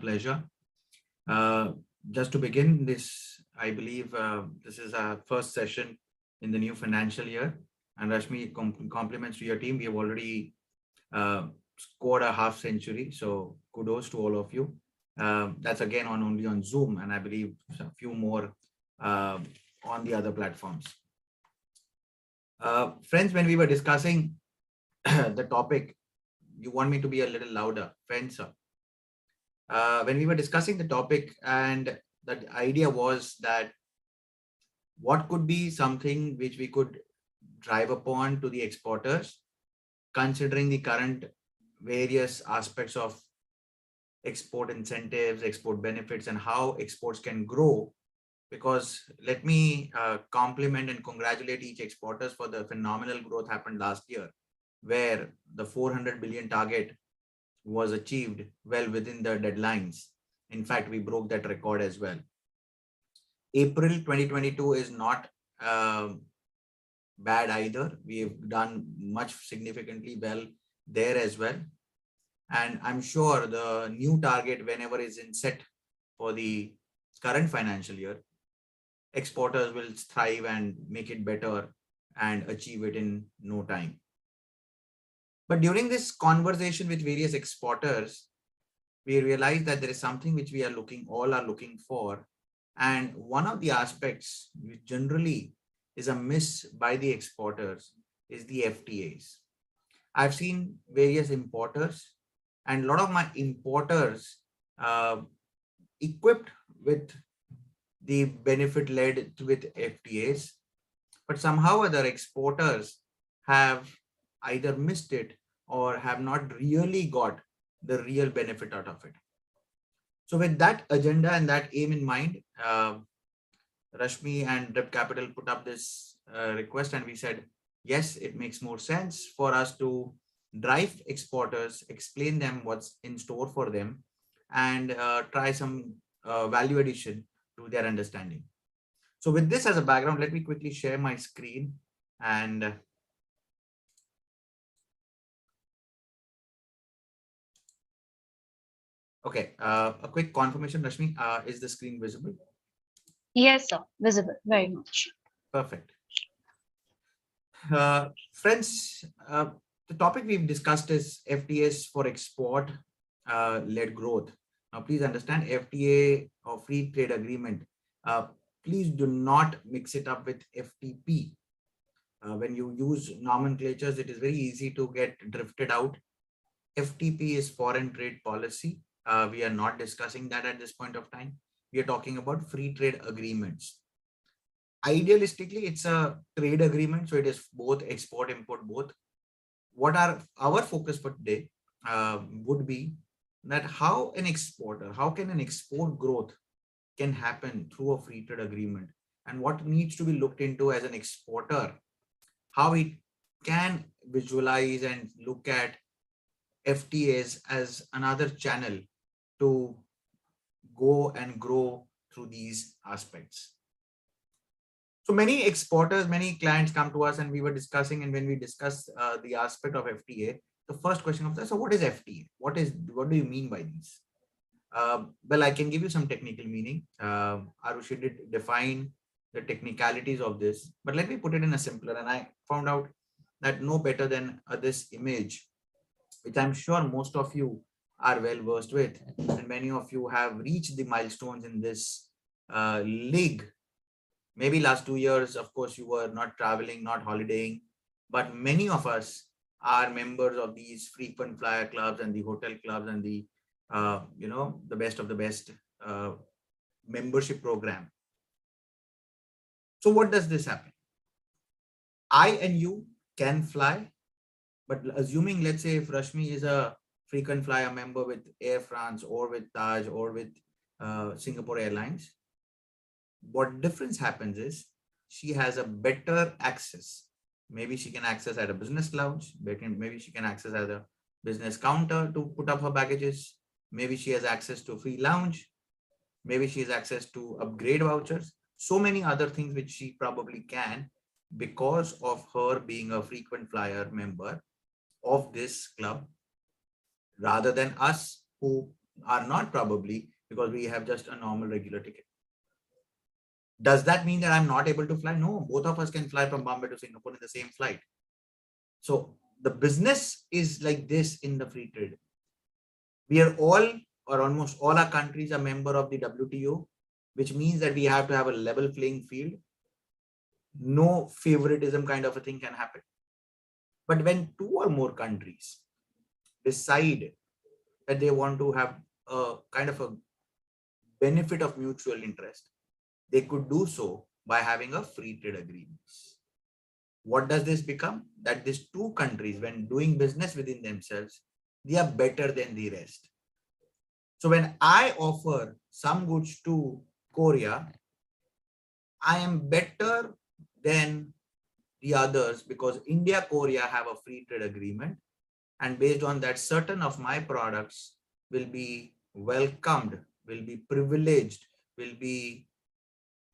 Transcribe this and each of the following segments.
pleasure. Just to begin this, I believe this is our first session in the new financial year. And Rashmi, compliments to your team. We have already scored a half century. So kudos to all of you. That's again only on Zoom, and I believe a few more on the other platforms. Friends, when we were discussing the topic, you want me to be a little louder, friends? When we were discussing the topic, and the idea was that what could be something which we could drive upon to the exporters, considering the current various aspects of export incentives, export benefits, and how exports can grow. Because let me compliment and congratulate each exporters for the phenomenal growth happened last year, where the 400 billion target was achieved well within the deadlines. In fact, we broke that record as well. April 2022 is not bad either. We've done much significantly well there as well. And I'm sure the new target, whenever is in set for the current financial year, exporters will thrive and make it better and achieve it in no time. But during this conversation with various exporters, we realized that there is something which we are all are looking for. And one of the aspects which generally is a miss by the exporters is the FTAs. I've seen various importers, and a lot of my importers equipped with the benefit led with FTAs, but somehow other exporters have either missed it or have not really got the real benefit out of it. So with that agenda and that aim in mind, Rashmi and Rep Capital put up this request, and we said, yes, it makes more sense for us to drive exporters, explain them what's in store for them, and try some value addition to their understanding. So with this as a background, let me quickly share my screen and okay, a quick confirmation, Rashmi, is the screen visible? Yes, sir, visible, very much. Perfect. Friends, the topic we've discussed is FTAs for export led growth. Now, please understand FTA or free trade agreement. Please do not mix it up with FTP. When you use nomenclatures, it is very easy to get drifted out. FTP is foreign trade policy. We are not discussing that at this point of time. We are talking about free trade agreements. Idealistically, it's a trade agreement, so it is both export, import, both. What our focus for today would be that how can an export growth can happen through a free trade agreement, and what needs to be looked into as an exporter, how it can visualize and look at FTAs as another channel to go and grow through these aspects. So many exporters, many clients come to us, and we were discussing, and when we discuss the aspect of FTA, the first question of that, so what is FTA? What do you mean by these? Well, I can give you some technical meaning. Arushi did define the technicalities of this, but let me put it in a simpler, and I found out that no better than this image, which I'm sure most of you are well versed with, and many of you have reached the milestones in this league. Maybe last 2 years, of course, you were not traveling, not holidaying, but many of us are members of these frequent flyer clubs and the hotel clubs and the, the best of the best membership program. So what does this happen? I and you can fly, but assuming, let's say if Rashmi is a frequent flyer member with Air France or with Taj or with Singapore Airlines, what difference happens is she has a better access. Maybe she can access at a business lounge, maybe she can access at a business counter to put up her baggages. Maybe she has access to free lounge. Maybe she has access to upgrade vouchers. So many other things which she probably can because of her being a frequent flyer member of this club, rather than us who are not, probably because we have just a normal regular ticket. Does that mean that I'm not able to fly? No, both of us can fly from Bombay to Singapore in the same flight. So the business is like this in the free trade. We are all, or almost all our countries, are member of the WTO, which means that we have to have a level playing field. No favoritism kind of a thing can happen. But when two or more countries decide that they want to have a kind of a benefit of mutual interest, they could do so by having a free trade agreement. What does this become? That these two countries, when doing business within themselves, they are better than the rest. So when I offer some goods to Korea, I am better than the others because India, Korea have a free trade agreement. And based on that, certain of my products will be welcomed, will be privileged, will be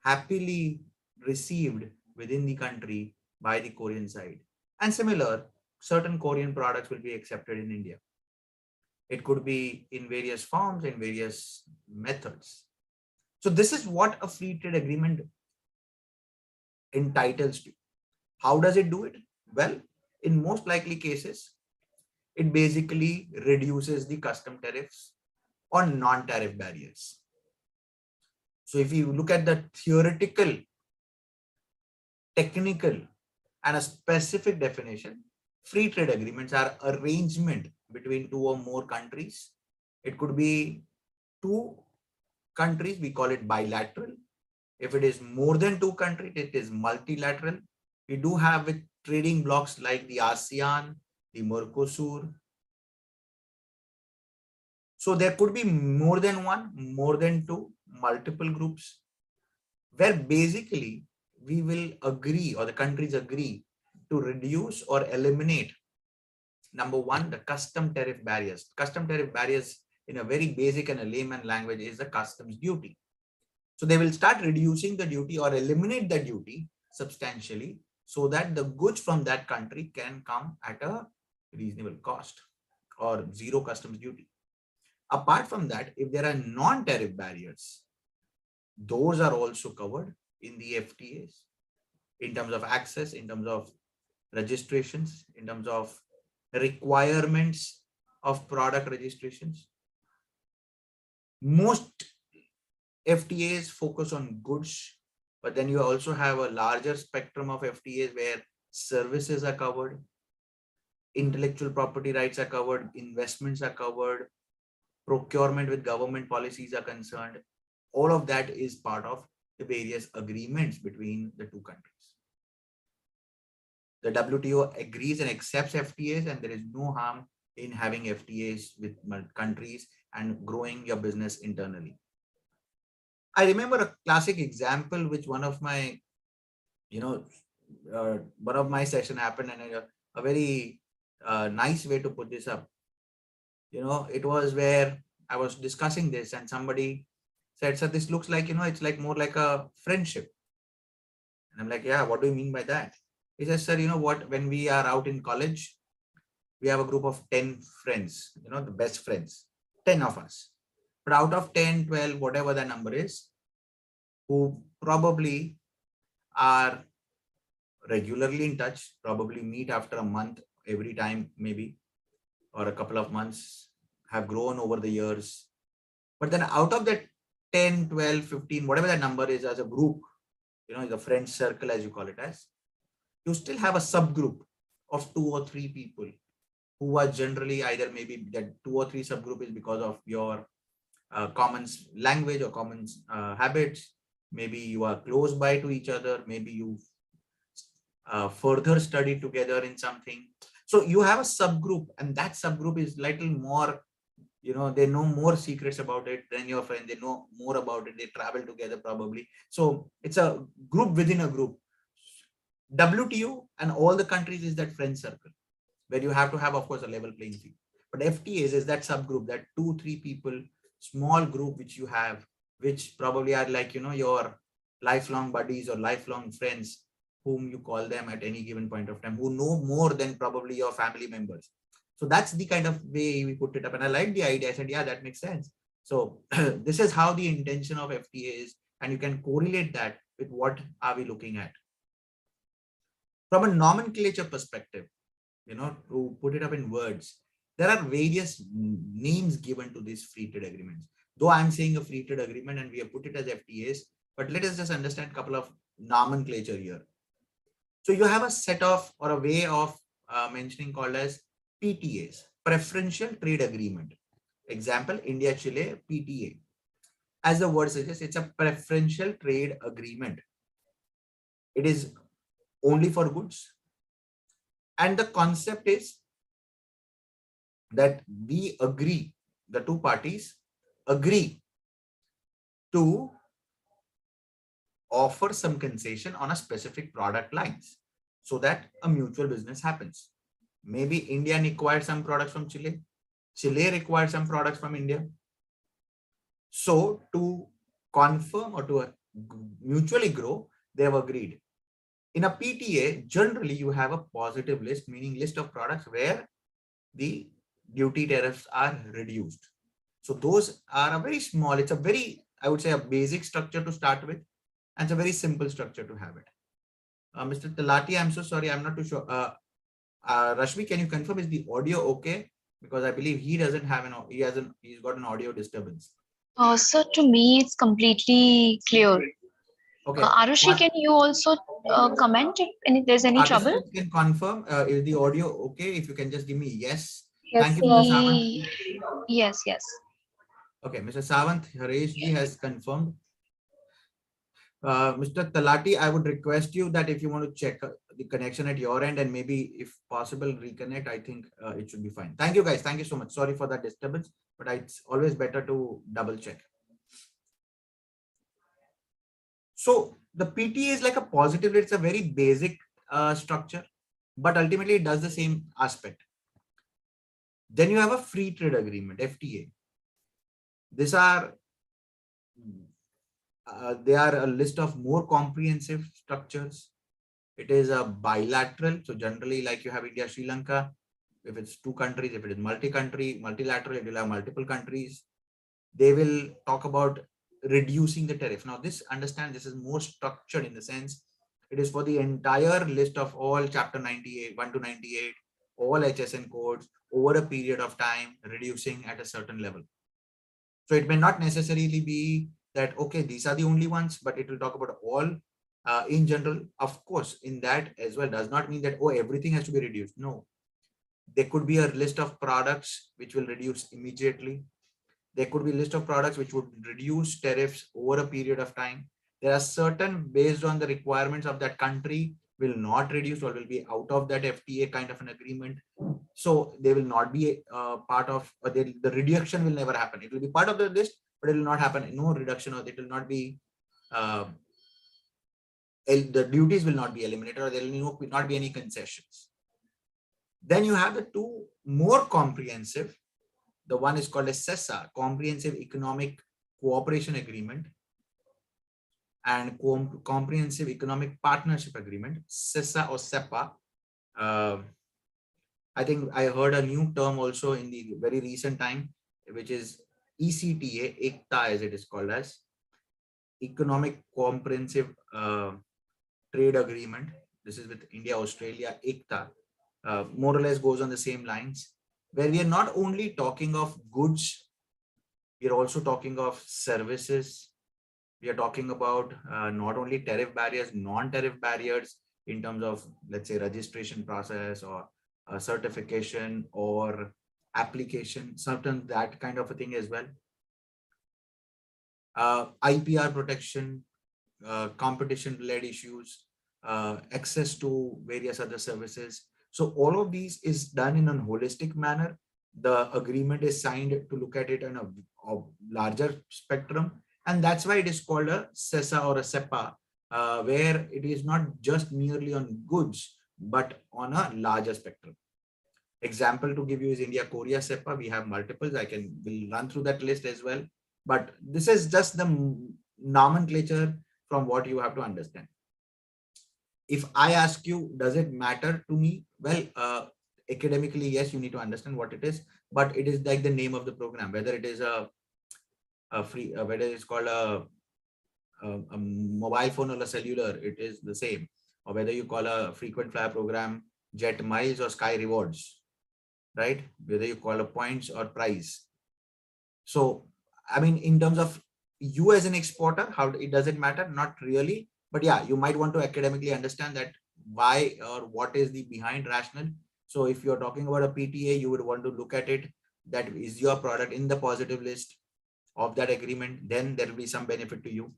happily received within the country by the Korean side. And similar, certain Korean products will be accepted in India. It could be in various forms, in various methods. So this is what a free trade agreement entitles to. How does it do it? Well, in most likely cases, it basically reduces the custom tariffs or non-tariff barriers. So if you look at the theoretical, technical, and a specific definition, free trade agreements are arrangement between two or more countries. It could be two countries, we call it bilateral. If it is more than two countries, it is multilateral. We do have with trading blocks like the ASEAN, the Mercosur. So there could be more than one, more than two, multiple groups, where basically we will agree, or the countries agree, to reduce or eliminate, number one, the custom tariff barriers. Custom tariff barriers in a very basic and a layman language is the customs duty. So they will start reducing the duty or eliminate the duty substantially so that the goods from that country can come at a reasonable cost or zero customs duty. Apart from that, if there are non-tariff barriers, those are also covered in the FTAs in terms of access, in terms of registrations, in terms of requirements of product registrations. Most FTAs focus on goods, but then you also have a larger spectrum of FTAs where services are covered, intellectual property rights are covered, investments are covered, procurement with government policies are concerned. All of that is part of the various agreements between the two countries. The WTO agrees and accepts FTAs, and there is no harm in having FTAs with countries and growing your business internally. I remember a classic example which one of my, one of my session happened, and a very nice way to put this up. It was where I was discussing this and somebody said, "Sir, this looks like, it's like more like a friendship." And I'm like, "Yeah, what do you mean by that?" He says, "Sir, you know what, when we are out in college, we have a group of 10 friends, the best friends, 10 of us. But out of 10, 12, whatever the number is, who probably are regularly in touch, probably meet after a month every time, maybe, or a couple of months, have grown over the years. But then out of that 10, 12, 15, whatever that number is as a group, the friend circle, as you call it as, you still have a subgroup of 2 or 3 people who are generally either maybe that 2 or 3 subgroup is because of your common language or common habits. Maybe you are close by to each other. Maybe you further study together in something. So you have a subgroup, and that subgroup is little more, they know more secrets about it than your friend. They know more about it. They travel together probably. So it's a group within a group. WTO and all the countries is that friend circle where you have to have, of course, a level playing field. But FTAs is that subgroup, that 2-3 people, small group which you have, which probably are like, your lifelong buddies or lifelong friends, whom you call them at any given point of time, who know more than probably your family members. So that's the kind of way we put it up. And I like the idea. I said, yeah, that makes sense. So this is how the intention of FTA is. And you can correlate that with what are we looking at. From a nomenclature perspective, to put it up in words, there are various names given to these free trade agreements. Though I'm saying a free trade agreement and we have put it as FTAs, but let us just understand a couple of nomenclature here. So you have a set of or a way of mentioning called as PTAs, Preferential Trade Agreement. Example, India-Chile PTA. As the word suggests, it's a preferential trade agreement. It is only for goods. And the concept is that we agree, the two parties agree to offer some concession on a specific product lines so that a mutual business happens. Maybe India required some products from Chile. Chile required some products from India. So to confirm or to mutually grow, they have agreed. In a PTA, generally you have a positive list, meaning list of products where the duty tariffs are reduced. So those are a very small, it's a very, I would say, a basic structure to start with, and it's a very simple structure to have it. Mr. Talati, I'm so sorry, I'm not too sure. Rashmi, can you confirm, is the audio okay? Because I believe he doesn't have he's got an audio disturbance. So to me, it's completely clear. Okay. Arushi, can you also comment if there's any trouble? Can confirm, is the audio okay? If you can just give me yes. Yes, Thank you, Mr. Sawant. Yes. Okay, Mr. Sawant, Haresh ji has confirmed. Mr. Talati, I would request you that if you want to check the connection at your end and maybe if possible reconnect, I think it should be fine. Thank you guys. Thank you so much. Sorry for that disturbance, but it's always better to double check. So the PTA is like a positive, it's a very basic structure, but ultimately it does the same aspect. Then you have a free trade agreement, FTA. These are they are a list of more comprehensive structures. It is a bilateral. So generally, like you have India, Sri Lanka, if it's two countries, if it is multi-country, multilateral, it will have multiple countries. They will talk about reducing the tariff. Now this, understand, this is more structured in the sense it is for the entire list of all chapter 98, 1 to 98, all HSN codes over a period of time, reducing at a certain level. So it may not necessarily be that, okay, these are the only ones, but it will talk about all in general. Of course, in that as well does not mean that, oh, everything has to be reduced. No, there could be a list of products which will reduce immediately. There could be a list of products which would reduce tariffs over a period of time. There are certain, based on the requirements of that country, will not reduce or will be out of that FTA kind of an agreement. So they will not be part of, the reduction will never happen. It will be part of the list, but it will not happen. No reduction, or it will not be, the duties will not be eliminated, or there will not be any concessions. Then you have the two more comprehensive. The one is called a CECA, Comprehensive Economic Cooperation Agreement, and Comprehensive Economic Partnership Agreement, CECA or CEPA. I think I heard a new term also in the very recent time, which is ECTA, ECTA as it is called as, Economic Comprehensive Trade Agreement. This is with India, Australia, ECTA. More or less goes on the same lines, where we are not only talking of goods, we are also talking of services. We are talking about not only tariff barriers, non-tariff barriers in terms of, let's say, registration process or certification or application, certain that kind of a thing as well. IPR protection, competition-led issues, access to various other services. So all of these is done in a holistic manner. The agreement is signed to look at it on a larger spectrum. And that's why it is called a CESA or a CEPA, where it is not just merely on goods, but on a larger spectrum. Example to give you is India-Korea CEPA. We have multiples. Will run through that list as well. But this is just the nomenclature from what you have to understand. If I ask you, does it matter to me? Well, academically, yes, you need to understand what it is, but it is like the name of the program, whether it is a free, whether it's called a mobile phone or a cellular, it is the same. Or whether you call a frequent flyer program Jet Miles or Sky Rewards, right? Whether you call a points or price. So, I mean, in terms of you as an exporter, how it doesn't matter? Not really. But yeah, you might want to academically understand that why or what is the behind rationale. So if you're talking about a PTA, you would want to look at it. That is your product in the positive list of that agreement, then there will be some benefit to you.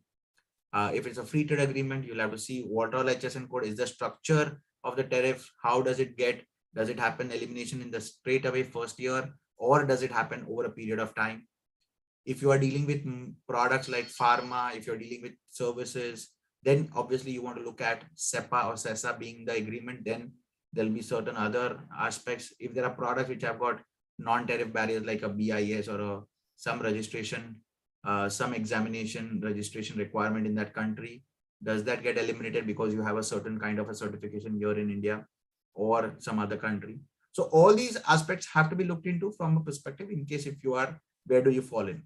If it's a free trade agreement, you'll have to see what all HSN code is, the structure of the tariff, how does it get, does it happen elimination in the straight away first year, or does it happen over a period of time? If you are dealing with products like pharma, if you're dealing with services, then obviously you want to look at CEPA or CESA being the agreement, then there'll be certain other aspects. If there are products which have got non-tariff barriers like a BIS or some registration, some examination registration requirement in that country, does that get eliminated because you have a certain kind of a certification here in India or some other country? So all these aspects have to be looked into from a perspective in case if you are, where do you fall in?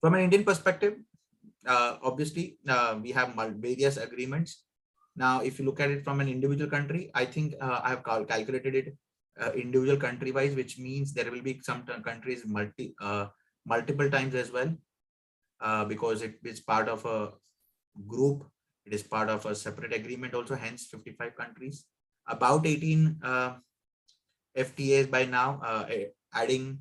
From an Indian perspective, obviously, we have various agreements. Now, if you look at it from an individual country, I think I have calculated it individual country wise, which means there will be some countries multiple times as well, because it is part of a group. It is part of a separate agreement also, hence 55 countries. About 18 FTAs by now, adding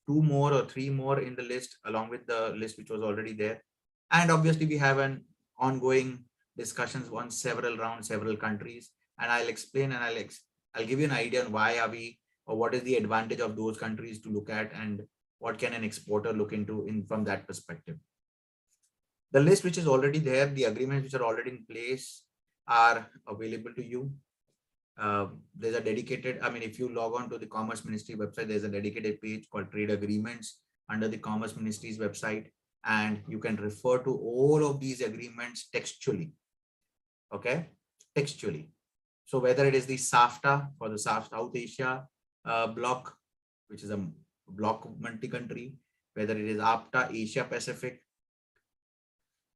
2 more or 3 more in the list along with the list which was already there. And obviously we have an ongoing discussions on several rounds, several countries, and I'll explain and I'll give you an idea on why are we, or what is the advantage of those countries to look at, and what can an exporter look into in from that perspective. The list which is already there, the agreements which are already in place are available to you. There's a dedicated, I mean, if you log on to the Commerce Ministry website, there's a dedicated page called Trade Agreements under the Commerce Ministry's website, and you can refer to all of these agreements textually. Okay, textually. So whether it is the SAFTA for the South Asia bloc, which is a bloc multi-country, whether it is APTA, Asia Pacific,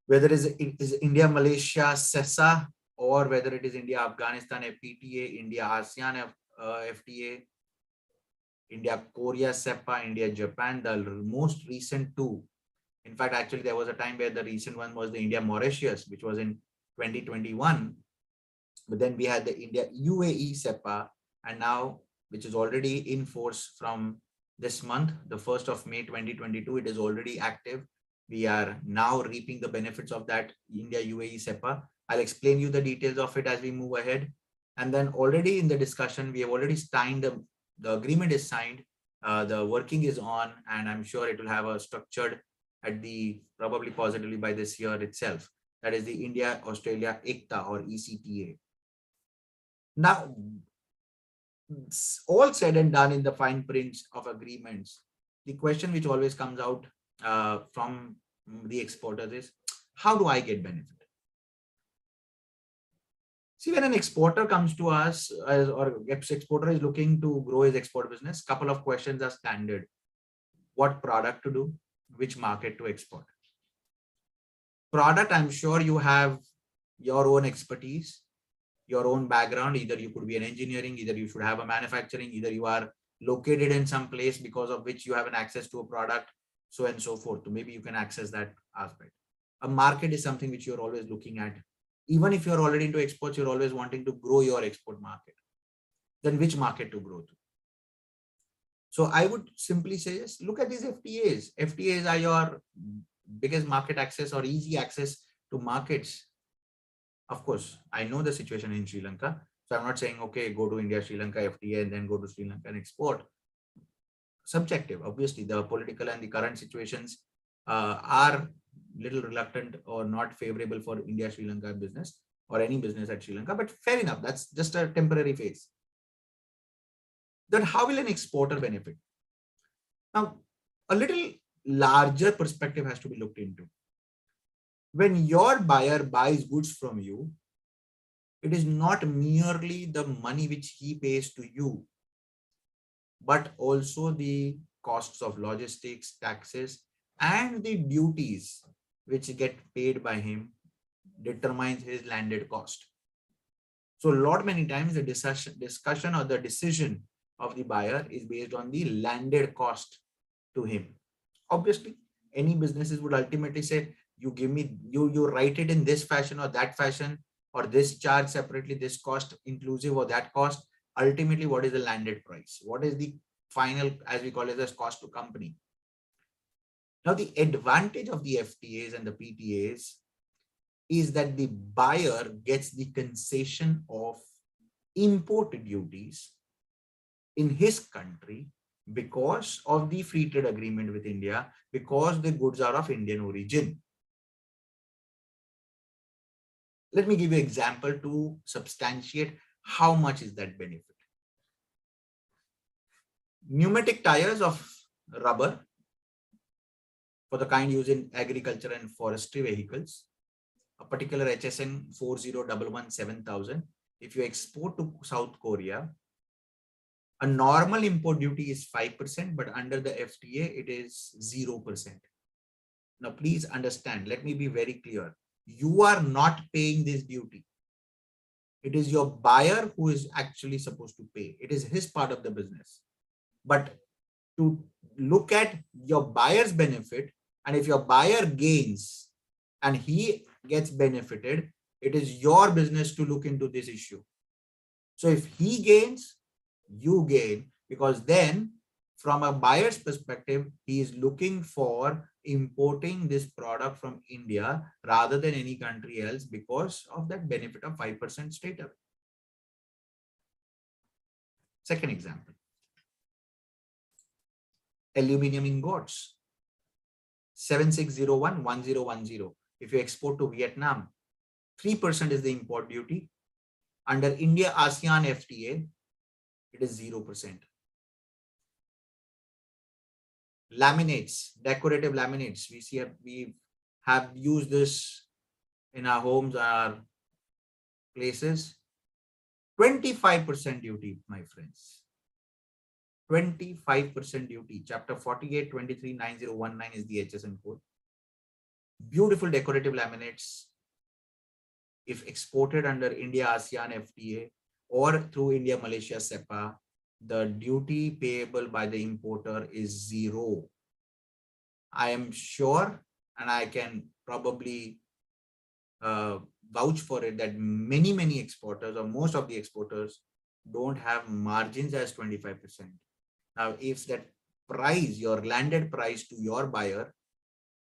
whether it is India, Malaysia, CESA, or whether it is India, Afghanistan, FTA, India, ASEAN, FTA, India, Korea, CEPA, India, Japan, the most recent two. In fact, actually, there was a time where the recent one was the India, Mauritius, which was in 2021. But then we had the India-UAE CEPA, and now, which is already in force from this month, the 1st of May, 2022, it is already active. We are now reaping the benefits of that India-UAE CEPA. I'll explain you the details of it as we move ahead. And then already in the discussion, we have already signed, the agreement is signed, the working is on, and I'm sure it will have a structured at the, probably positively by this year itself. That is the India-Australia ECTA or ECTA. Now, all said and done in the fine prints of agreements, the question which always comes out from the exporters is, how do I get benefit? See, when an exporter comes to us, or exporter is looking to grow his export business, couple of questions are standard. What product to do? Which market to export? Product, I'm sure you have your own expertise, your own background. Either you could be an engineering, either you should have a manufacturing, either you are located in some place because of which you have an access to a product, so and so forth. So maybe you can access that aspect. A market is something which you're always looking at. Even if you're already into exports, you're always wanting to grow your export market. Then which market to grow to? So I would simply say, yes, look at these FTAs. FTAs are your biggest market access or easy access to markets. Of course, I know the situation in Sri Lanka. So I'm not saying, okay, go to India, Sri Lanka FTA and then go to Sri Lanka and export. Subjective. Obviously, the political and the current situations are little reluctant or not favorable for India, Sri Lanka business or any business at Sri Lanka, but fair enough. That's just a temporary phase. Then how will an exporter benefit? Now, a little larger perspective has to be looked into. When your buyer buys goods from you, It is not merely the money which he pays to you, but also the costs of logistics, taxes, and the duties which get paid by him determines his landed cost. So a lot many times the discussion or the decision of the buyer is based on the landed cost to him. Obviously, any businesses would ultimately say, you give me, you write it in this fashion or that fashion, or this charge separately, this cost inclusive or that cost. Ultimately, what is the landed price? What is the final, as we call it, as cost to company? Now, the advantage of the FTAs and the PTAs is that the buyer gets the concession of import duties in his country because of the free trade agreement with India, because the goods are of Indian origin. Let me give you an example to substantiate how much is that benefit. Pneumatic tires of rubber for the kind used in agriculture and forestry vehicles, a particular HSN 40117,000, if you export to South Korea, a normal import duty is 5%, but under the FTA, it is 0%. Now, please understand, let me be very clear. You are not paying this duty. It is your buyer who is actually supposed to pay. It is his part of the business. But to look at your buyer's benefit, and if your buyer gains and he gets benefited, it is your business to look into this issue. So if he gains, you gain, because then from a buyer's perspective, he is looking for importing this product from India rather than any country else because of that benefit of 5% straight away. Second example, aluminium ingots, 76011010. If you export to Vietnam, 3% is the import duty. Under India-ASEAN FTA, it is 0%. Laminates, decorative laminates. We have used this in our homes, our places. 25% duty, my friends. 25% duty. Chapter 48239019 is the HSN code. Beautiful decorative laminates, if exported under India-ASEAN FTA or through India-Malaysia CEPA, the duty payable by the importer is 0. I am sure, and I can probably vouch for it, that many exporters or most of the exporters don't have margins as 25%. Now, if that price, your landed price to your buyer,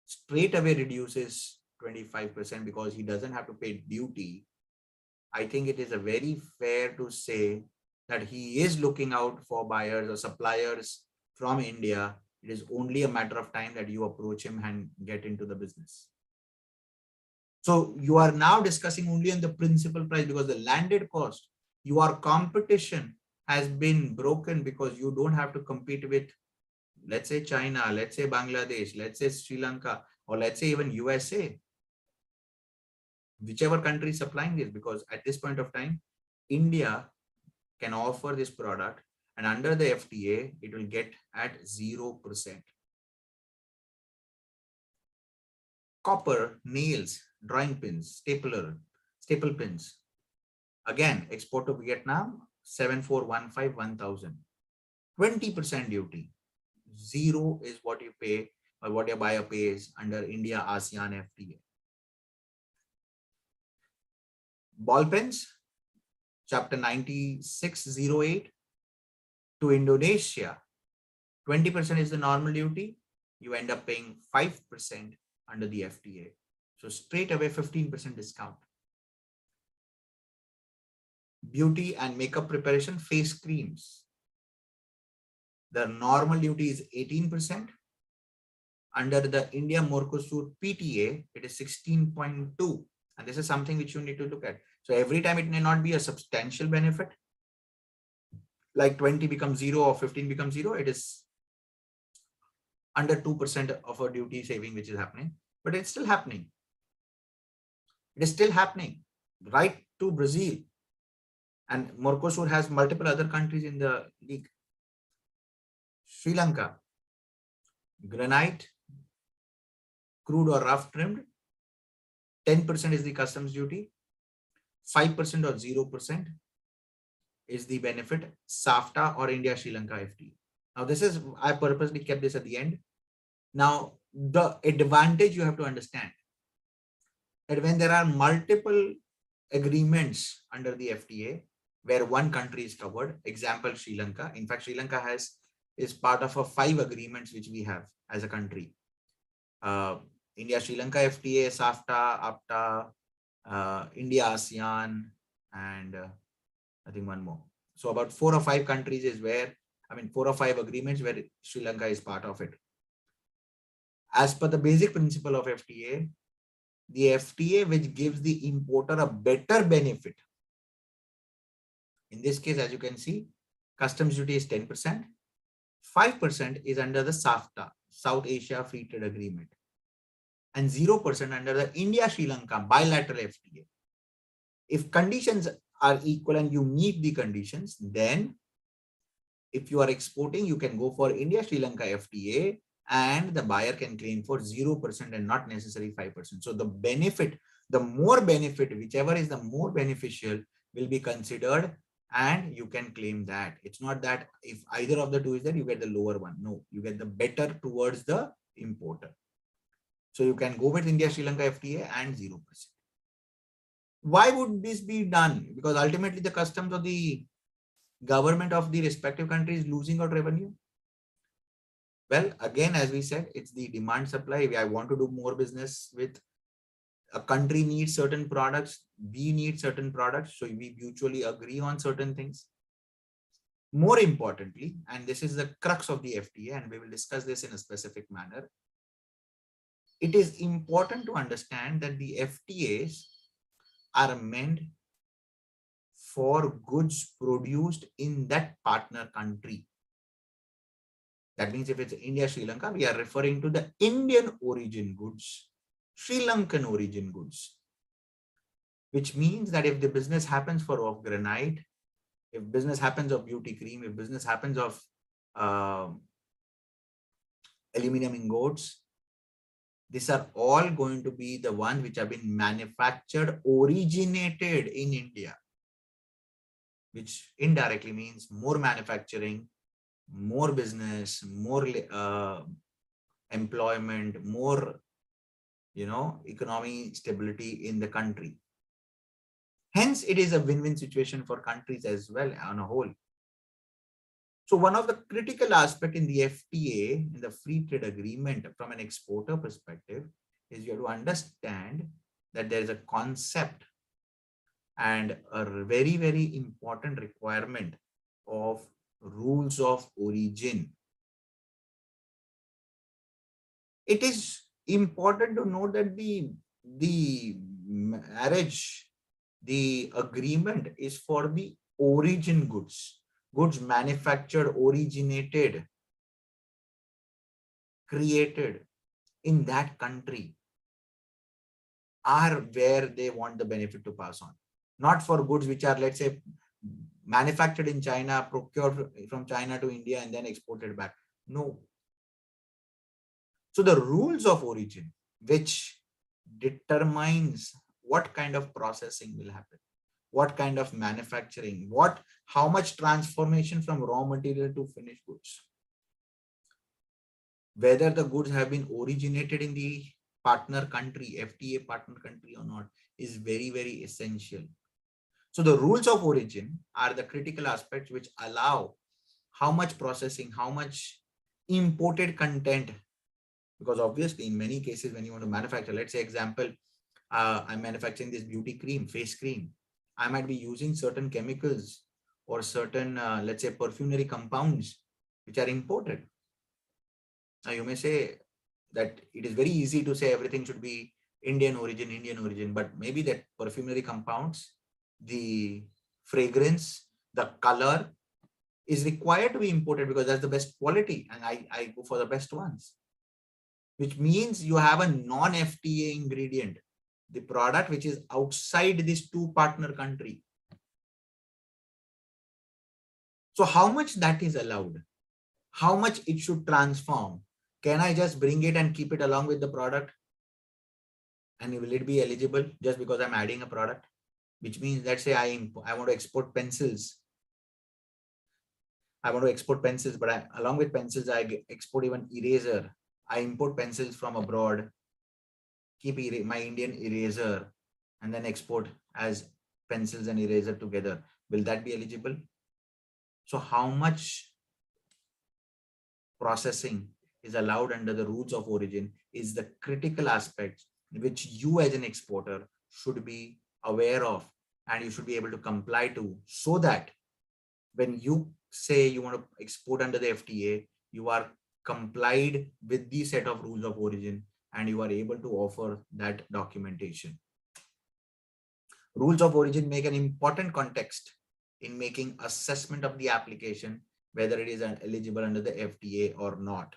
straight away reduces 25% because he doesn't have to pay duty, I think it is a very fair to say that he is looking out for buyers or suppliers from India. It is only a matter of time that you approach him and get into the business. So you are now discussing only on the principal price, because the landed cost, your competition has been broken because you don't have to compete with, let's say, China, let's say Bangladesh, let's say Sri Lanka, or let's say even USA, whichever country is supplying this, because at this point of time, India can offer this product, and under the FTA, it will get at 0%. Copper, nails, drawing pins, staple pins. Again, export to Vietnam, 74151000. 20% duty. 0 is what you pay or what your buyer pays under India-ASEAN FTA. Ball pens, chapter 9608 to Indonesia, 20% is the normal duty. You end up paying 5% under the FTA. So straight away 15% discount. Beauty and makeup preparation, face creams. The normal duty is 18%. Under the India Mercosur PTA, it is 16.2. And this is something which you need to look at. So every time it may not be a substantial benefit, like 20 becomes 0 or 15 becomes 0, it is under 2% of a duty saving which is happening, but it's still happening. It is still happening, right? to Brazil. And Mercosur has multiple other countries in the league. Sri Lanka, granite, crude or rough trimmed, 10% is the customs duty, 5% or 0% is the benefit, SAFTA or India-Sri Lanka FTA. Now this is, I purposely kept this at the end. Now the advantage you have to understand that when there are multiple agreements under the FTA where one country is covered, example Sri Lanka. In fact, Sri Lanka is part of a 5 agreements which we have as a country. India-Sri Lanka FTA, SAFTA, APTA, India-ASEAN, and I think one more. So about 4 or 5 countries is where, 4 or 5 agreements where Sri Lanka is part of it. As per the basic principle of FTA, the FTA which gives the importer a better benefit. In this case, as you can see, customs duty is 10%. 5% is under the SAFTA, South Asia Free Trade Agreement, and 0% under the India-Sri Lanka bilateral FTA. If conditions are equal and you meet the conditions, then if you are exporting, you can go for India-Sri Lanka FTA and the buyer can claim for 0% and not necessarily 5%. So the benefit, the more benefit, whichever is the more beneficial will be considered and you can claim that. It's not that if either of the two is there, you get the lower one. No, you get the better towards the importer. So you can go with India-Sri Lanka FTA and 0%. Why would this be done? Because ultimately the customs of the government of the respective country is losing out revenue. Well, again, as we said, it's the demand supply. I want to do more business with a country needs certain products. We need certain products. So we mutually agree on certain things. More importantly, and this is the crux of the FTA, and we will discuss this in a specific manner. It is important to understand that the FTAs are meant for goods produced in that partner country. That means if it's India, Sri Lanka, we are referring to the Indian origin goods, Sri Lankan origin goods, which means that if the business happens of granite, if business happens of beauty cream, if business happens of aluminum ingots, these are all going to be the ones which have been manufactured, originated in India, which indirectly means more manufacturing, more business, more employment, more, economy stability in the country. Hence, it is a win-win situation for countries as well on a whole. So one of the critical aspects in the FTA, in the free trade agreement from an exporter perspective, is you have to understand that there is a concept and a very, very important requirement of rules of origin. It is important to note that the marriage, the agreement is for the origin goods, goods manufactured, originated, created in that country are where they want the benefit to pass on. Not for goods which are, let's say, manufactured in China, procured from China to India and then exported back. No. So the rules of origin, which determines what kind of processing will happen, what kind of manufacturing, how much transformation from raw material to finished goods, whether the goods have been originated in the partner country, FTA partner country or not, is very, very essential. So the rules of origin are the critical aspects which allow how much processing, how much imported content, because obviously in many cases when you want to manufacture, let's say example, I'm manufacturing this beauty cream, face cream. I might be using certain chemicals or certain, let's say, perfumery compounds which are imported. Now you may say that it is very easy to say everything should be Indian origin, but maybe that perfumery compounds, the fragrance, the color is required to be imported because that's the best quality and I go for the best ones, which means you have a non-FTA ingredient the product which is outside this two partner country. So how much that is allowed? How much it should transform? Can I just bring it and keep it along with the product? And will it be eligible just because I'm adding a product? Which means, let's say I want to export pencils. I want to export pencils, but along with pencils, I export even eraser. I import pencils from abroad, keep my Indian eraser, and then export as pencils and eraser together. Will that be eligible? So how much processing is allowed under the rules of origin is the critical aspect which you as an exporter should be aware of, and you should be able to comply to, so that when you say you want to export under the FTA, you are complied with the set of rules of origin and you are able to offer that documentation. Rules of origin make an important context in making assessment of the application, whether it is eligible under the FTA or not,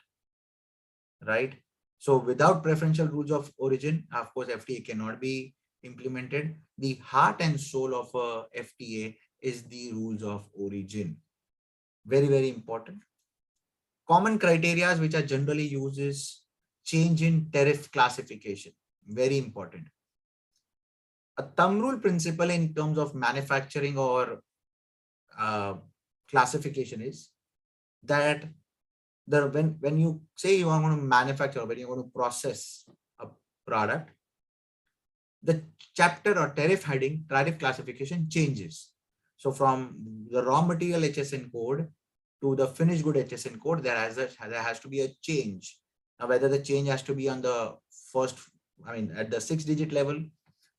right? So without preferential rules of origin, of course, FTA cannot be implemented. The heart and soul of a FTA is the rules of origin. Very, very important. Common criteria which are generally used is change in tariff classification. Very important. A thumb rule principle in terms of manufacturing or classification is that when you say you are going to manufacture, when you're going to process a product, the chapter or tariff heading, tariff classification changes. So from the raw material HSN code to the finished good HSN code, there has to be a change. Now, whether the change has to be on the first, at the 6-digit level,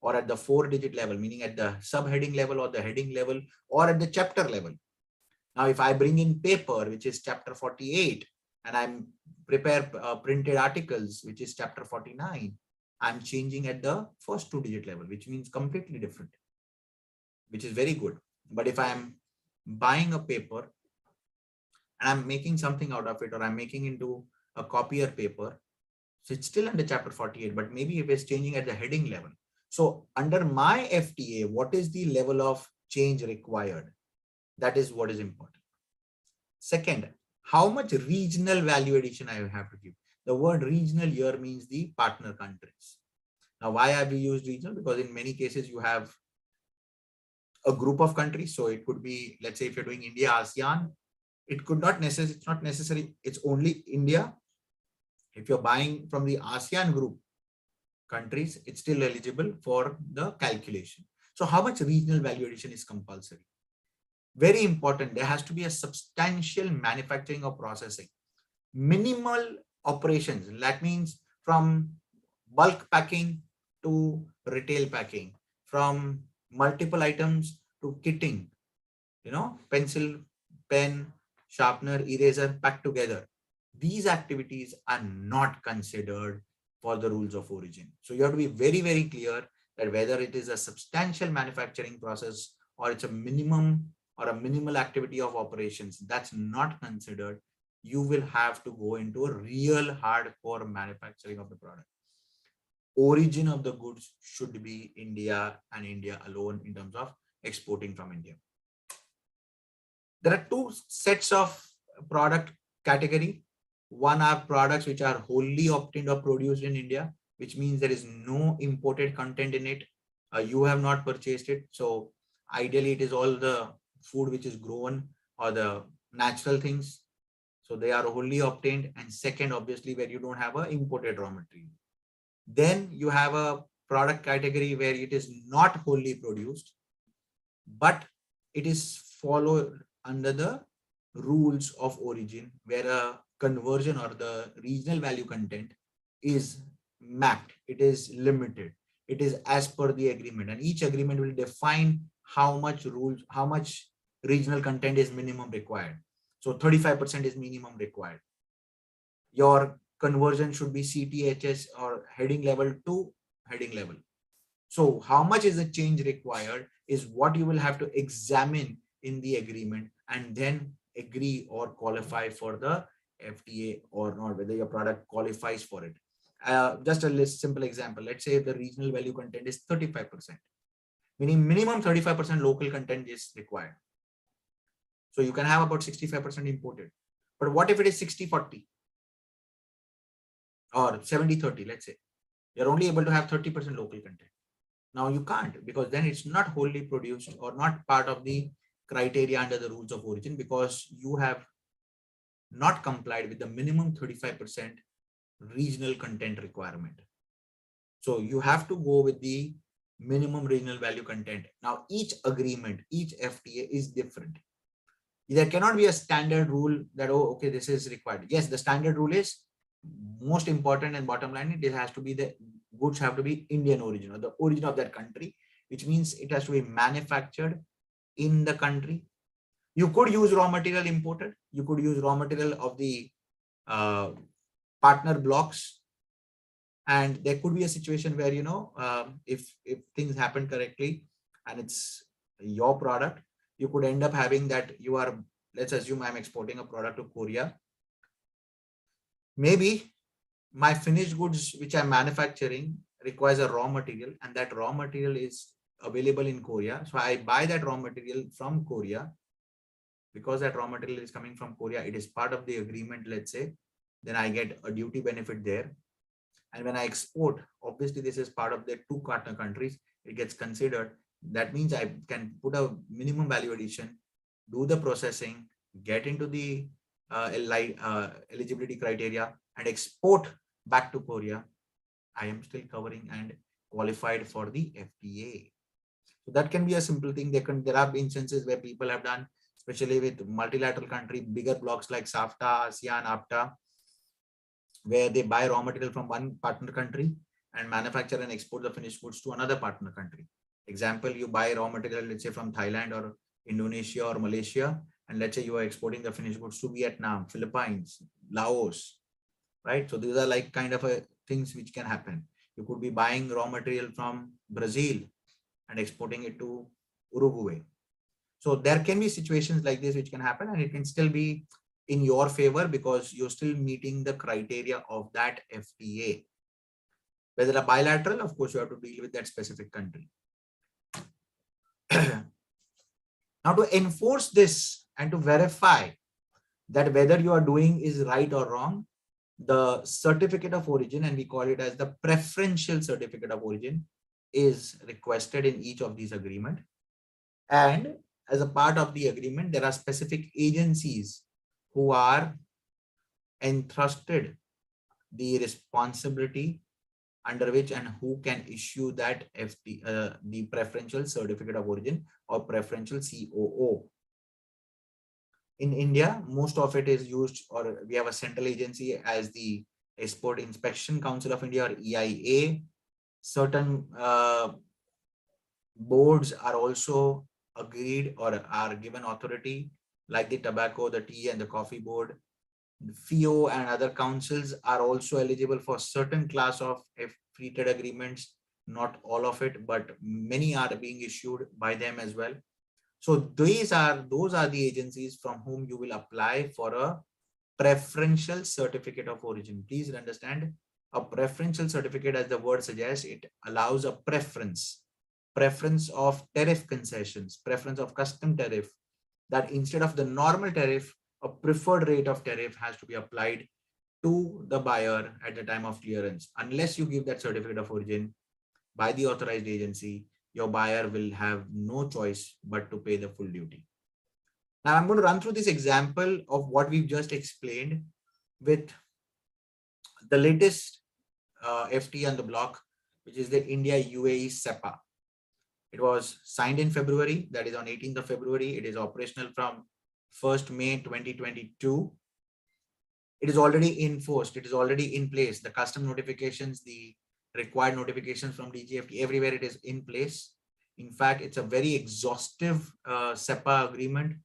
or at the 4-digit level, meaning at the subheading level or the heading level, or at the chapter level. Now, if I bring in paper, which is chapter 48, and I'm prepare printed articles, which is chapter 49, I'm changing at the first 2-digit level, which means completely different, which is very good. But if I'm buying a paper and I'm making something out of it, or I'm making into a copier paper, so it's still under chapter 48, but maybe if it's changing at the heading level. So under my FTA, what is the level of change required? That is what is important. Second, how much regional value addition I have to give. The word regional here means the partner countries. Now, why have we used regional? Because in many cases you have a group of countries. So it could be, let's say if you're doing India, ASEAN, it could not necessarily, it's not necessary, it's only India. If you're buying from the ASEAN group countries, it's still eligible for the calculation. So how much regional value addition is compulsory? Very important. There has to be a substantial manufacturing or processing. Minimal operations. That means from bulk packing to retail packing, from multiple items to kitting, pencil, pen, sharpener, eraser packed together. These activities are not considered for the rules of origin. So you have to be very, very clear that whether it is a substantial manufacturing process or it's a minimum or a minimal activity of operations, that's not considered. You will have to go into a real hardcore manufacturing of the product. Origin of the goods should be India and India alone in terms of exporting from India. There are two sets of product category. One are products which are wholly obtained or produced in India, which means there is no imported content in it. You have not purchased it. So ideally it is all the food which is grown or the natural things. So they are wholly obtained. And second, obviously, where you don't have an imported raw material. Then you have a product category where it is not wholly produced, but it is followed under the rules of origin, where a conversion or the regional value content is mapped, it is limited, it is as per the agreement, and each agreement will define how much regional content is minimum required. So 35% is minimum required. Your conversion should be CTHS or heading level to heading level. So how much is the change required is what you will have to examine in the agreement and then agree or qualify for the FTA or not, whether your product qualifies for it. Just a simple example. Let's say the regional value content is 35%, meaning minimum 35% local content is required. So you can have about 65% imported. But what if it is 60-40 or 70-30, let's say? You're only able to have 30% local content. Now you can't, because then it's not wholly produced or not part of the criteria under the rules of origin, because you have not complied with the minimum 35% regional content requirement. So you have to go with the minimum regional value content. Now each agreement, each FTA is different. There cannot be a standard rule that, oh, okay, this is required. Yes, the standard rule is most important, and bottom line, it has to be the goods have to be Indian origin, or the origin of that country, which means it has to be manufactured in the country. You could use raw material imported. You could use raw material of the partner blocks. And there could be a situation where, if things happen correctly and it's your product, you could end up having that you are, let's assume I'm exporting a product to Korea. Maybe my finished goods, which I'm manufacturing, requires a raw material, and that raw material is available in Korea. So I buy that raw material from Korea. Because that raw material is coming from Korea, it is part of the agreement, let's say, then I get a duty benefit there. And when I export, obviously this is part of the two partner countries, it gets considered. That means I can put a minimum value addition, do the processing, get into the eligibility criteria, and export back to Korea. I am still covering and qualified for the FTA. So that can be a simple thing. There are instances where people have done, especially with multilateral country, bigger blocks like SAFTA, ASEAN, APTA, where they buy raw material from one partner country and manufacture and export the finished goods to another partner country. Example, you buy raw material, let's say from Thailand or Indonesia or Malaysia, and let's say you are exporting the finished goods to Vietnam, Philippines, Laos, right? So these are like kind of things which can happen. You could be buying raw material from Brazil and exporting it to Uruguay. So there can be situations like this which can happen, and it can still be in your favor because you're still meeting the criteria of that FTA. Whether a bilateral, of course, you have to deal with that specific country. Now, to enforce this and to verify that whether you are doing is right or wrong, the certificate of origin, and we call it as the preferential certificate of origin, is requested in each of these agreements. And as a part of the agreement, there are specific agencies who are entrusted the responsibility under which and who can issue that the preferential certificate of origin or preferential COO. In India, most of it is used, or we have a central agency as the Export Inspection Council of India, or EIA. Certain boards are also agreed or are given authority, like the tobacco, the tea and the coffee board. The FIO and other councils are also eligible for certain class of free trade agreements, not all of it, but many are being issued by them as well. So those are the agencies from whom you will apply for a preferential certificate of origin. Please understand, a preferential certificate, as the word suggests, it allows a preference of tariff concessions, preference of custom tariff, that instead of the normal tariff, a preferred rate of tariff has to be applied to the buyer at the time of clearance. Unless you give that certificate of origin by the authorized agency, your buyer will have no choice but to pay the full duty. Now I'm going to run through this example of what we've just explained with the latest FTA on the block, which is the India-UAE CEPA. It was signed in February, that is on 18th of February. It is operational from 1st May 2022. It is already enforced. It is already in place. The custom notifications, the required notifications from DGFT, everywhere it is in place. In fact, it's a very exhaustive CEPA agreement.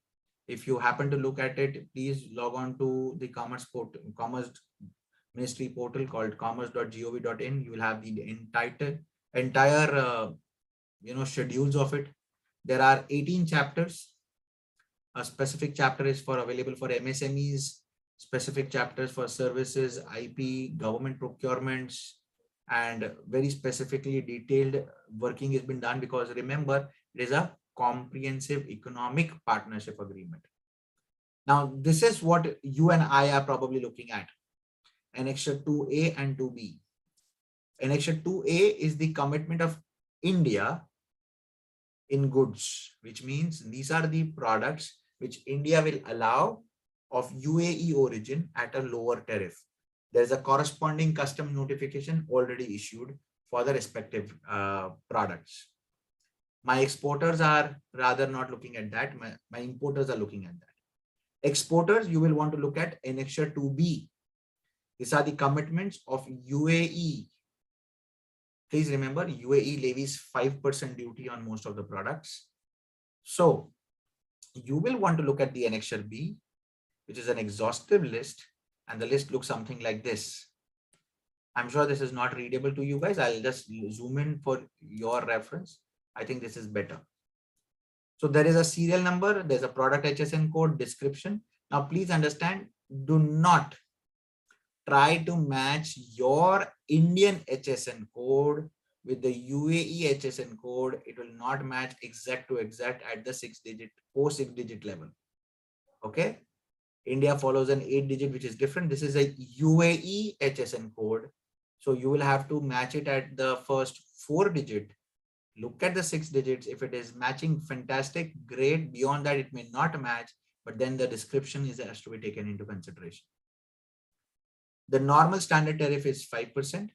If you happen to look at it, please log on to the Commerce Ministry portal called commerce.gov.in. You will have the entire schedules of it. There are 18 chapters. A specific chapter is available for MSMEs, specific chapters for services, IP, government procurements, and very specifically detailed working has been done, because remember, it is a comprehensive economic partnership agreement. Now, this is what you and I are probably looking at. Annexure 2A and 2B. Annexure 2A is the commitment of India in goods, which means these are the products which India will allow of UAE origin at a lower tariff. There is a corresponding custom notification already issued for the respective products. My exporters are rather not looking at that. My importers are looking at that. Exporters, you will want to look at Annexure 2B. These are the commitments of UAE. Please remember, UAE levies 5% duty on most of the products. So you will want to look at the Annexure B, which is an exhaustive list, and the list looks something like this. I'm sure this is not readable to you guys. I'll just zoom in for your reference. I think this is better. So there is a serial number, there's a product HSN code, description. Now please understand, do not try to match your Indian HSN code with the UAE HSN code. It will not match exact to exact at the 6-digit or 6-digit level. Okay. India follows an 8-digit, which is different. This is a UAE HSN code. So you will have to match it at the first 4-digit. Look at the 6 digits. If it is matching, fantastic, great. Beyond that, it may not match, but then the description has to be taken into consideration. The normal standard tariff is 5%.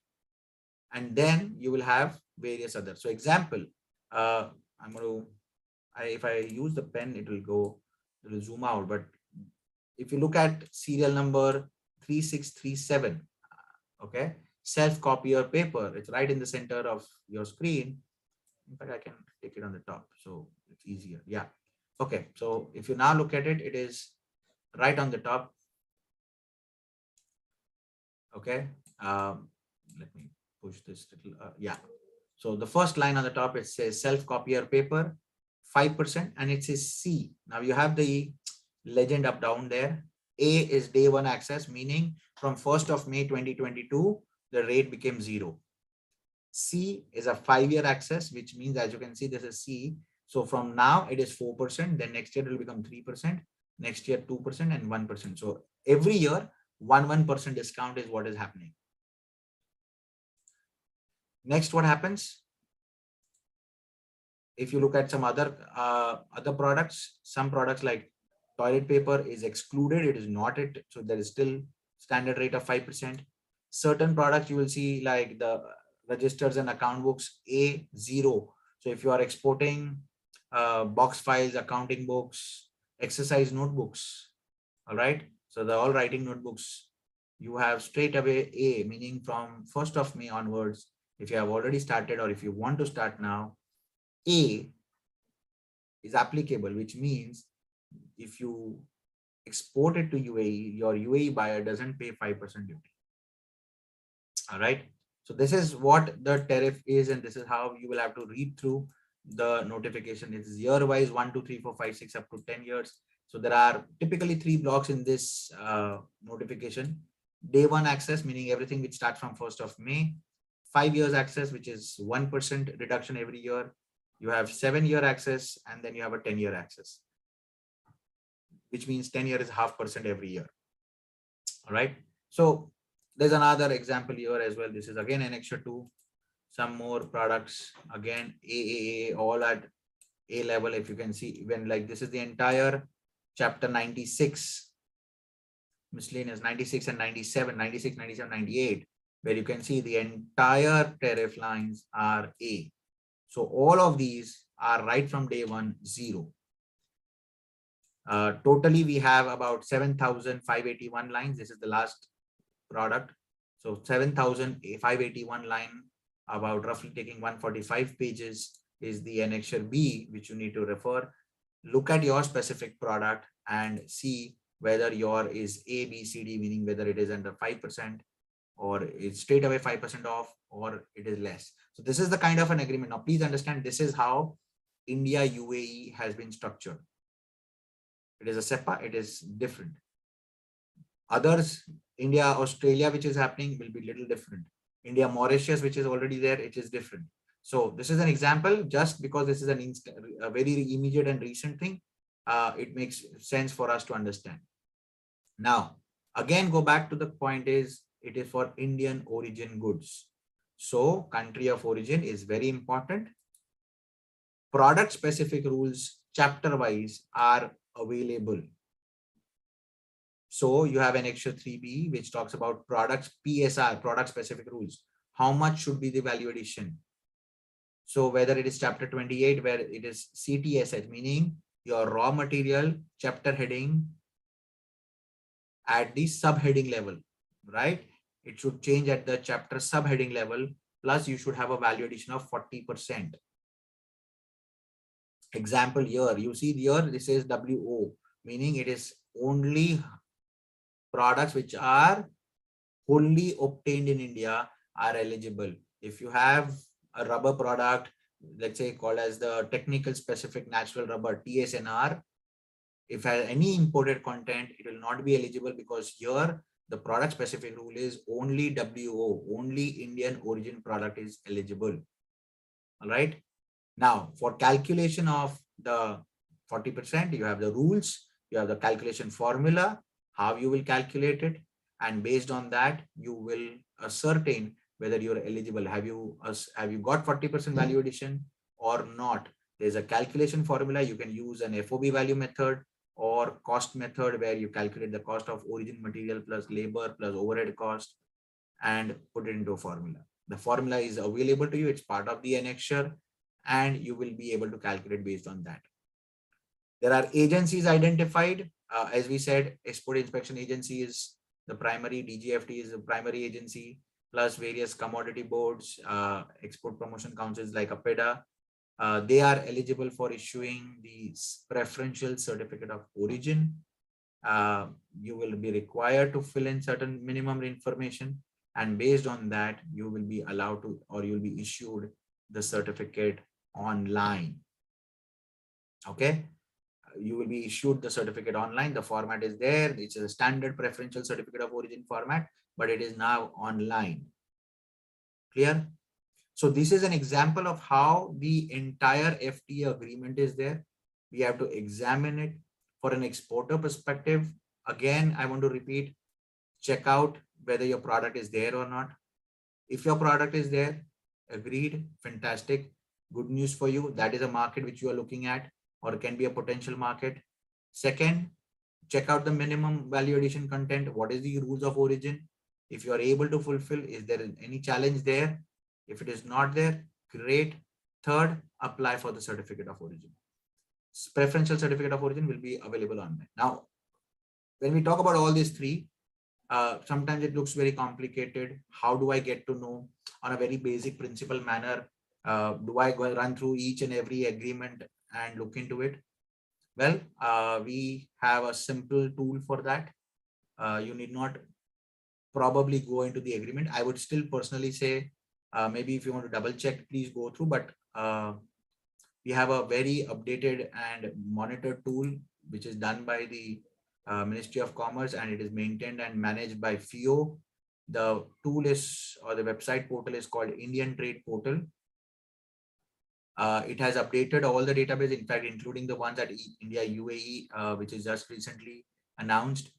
And then you will have various others. So example, I'm going to, if I use the pen, it will zoom out. But if you look at serial number 3637, okay, self-copier paper, it's right in the center of your screen. In fact, I can take it on the top, so it's easier. Yeah. Okay. So if you now look at it, it is right on the top. Okay. Let me push this little. Yeah. So the first line on the top, it says self-copier paper, 5%, and it says C. Now you have the legend up down there. A is day one access, meaning from 1st of May 2022, the rate became 0. C is a 5-year access, which means, as you can see, this is C. So from now it is 4%, then next year it will become 3%, next year 2% and 1%. So every year 1% discount is what is happening. Next, what happens? If you look at some other products, some products like toilet paper is excluded. It is not it. So there is still standard rate of 5%. Certain products you will see like the registers and account books, A0. So if you are exporting box files, accounting books, exercise notebooks, all right. So the all writing notebooks, you have straight away A, meaning from 1st of May onwards. If you have already started or if you want to start now, A is applicable, which means if you export it to UAE, your UAE buyer doesn't pay 5% duty. All right. So this is what the tariff is, and this is how you will have to read through the notification. It's year wise, 1, 2, 3, 4, 5, 6, up to 10 years. So there are typically 3 blocks in this notification. Day one access, meaning everything which starts from 1st of May. 5 years access, which is 1% reduction every year. You have 7-year access, and then you have a 10-year access, which means 10 years is 0.5% every year. All right. So there's another example here as well. This is again Annexure 2. Some more products, again AAA, all at A level. If you can see, even like this is the entire chapter 96, miscellaneous 96 and 97, 96, 97, 98, where you can see the entire tariff lines are A. So all of these are right from day one, 0. Totally, we have about 7,581 lines. This is the last product. So 7,581 line, about roughly taking 145 pages, is the Annexure B, which you need to refer. Look at your specific product and see whether your is A, B, C, D, meaning whether it is under 5% or it's straight away 5% off or it is less. So this is the kind of an agreement. Now, please understand, this is how India UAE has been structured. It is a CEPA, it is different. Others, India, Australia, which is happening, will be little different. India, Mauritius, which is already there, it is different. So this is an example. Just because this is a very immediate and recent thing, it makes sense for us to understand. Now, again, go back to the point is, it is for Indian origin goods. So country of origin is very important. Product specific rules chapter wise are available. So you have an extra 3B, which talks about products, PSR, product specific rules. How much should be the value addition? So whether it is chapter 28, where it is CTSH, meaning your raw material chapter heading at the subheading level, right? It should change at the chapter subheading level, plus you should have a value addition of 40%. Example here, you see here, this is WO, meaning it is only products which are wholly obtained in India are eligible. If you have a rubber product, let's say called as the technical specific natural rubber, TSNR, if has any imported content, it will not be eligible, because here the product specific rule is only WO, only Indian origin product is eligible. All right. Now, for calculation of the 40%, you have the rules, you have the calculation formula, how you will calculate it, and based on that, you will ascertain whether you're eligible. Have you got 40% value addition or not? There's a calculation formula. You can use an FOB value method or cost method, where you calculate the cost of origin material plus labor plus overhead cost and put it into a formula. The formula is available to you. It's part of the annexure, and you will be able to calculate based on that. There are agencies identified. As we said, Export Inspection Agency is the primary, DGFT is the primary agency, plus various commodity boards, export promotion councils like APEDA. They are eligible for issuing the preferential certificate of origin. You will be required to fill in certain minimum information, and based on that, you will be allowed to, or you will be issued the certificate online. Okay, you will be issued the certificate online. The format is there. It's a standard preferential certificate of origin format, but it is now online. Clear? So this is an example of how the entire FTA agreement is there. We have to examine it for an exporter perspective. Again, I want to repeat, check out whether your product is there or not. If your product is there, agreed, fantastic, good news for you. That is a market which you are looking at, or can be a potential market. Second, check out the minimum value addition content. What is the rules of origin? If you are able to fulfill, is there any challenge there? If it is not there, great. Third, apply for the certificate of origin. Preferential certificate of origin will be available online. Now, when we talk about all these three, sometimes it looks very complicated. How do I get to know on a very basic principle manner? Do I go run through each and every agreement and look into it? Well, we have a simple tool for that. You need not probably go into the agreement. I would still personally say, maybe if you want to double check, please go through, but we have a very updated and monitored tool, which is done by the Ministry of Commerce, and it is maintained and managed by FIO. The tool is, or the website portal is called Indian Trade Portal. It has updated all the database, in fact, including the ones at India-UAE, which is just recently announced.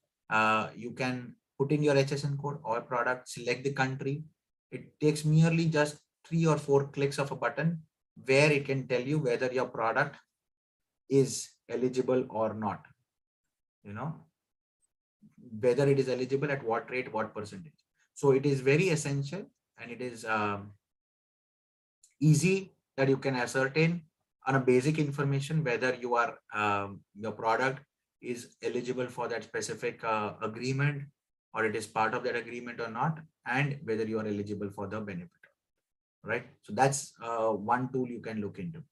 You can put in your HSN code or product, select the country. It takes merely just 3 or 4 clicks of a button, where it can tell you whether your product is eligible or not. You know, whether it is eligible, at what rate, what percentage. So it is very essential, and it is easy that you can ascertain on a basic information whether you are your product is eligible for that specific agreement, or it is part of that agreement or not, and whether you are eligible for the benefit. Right? So that's one tool you can look into.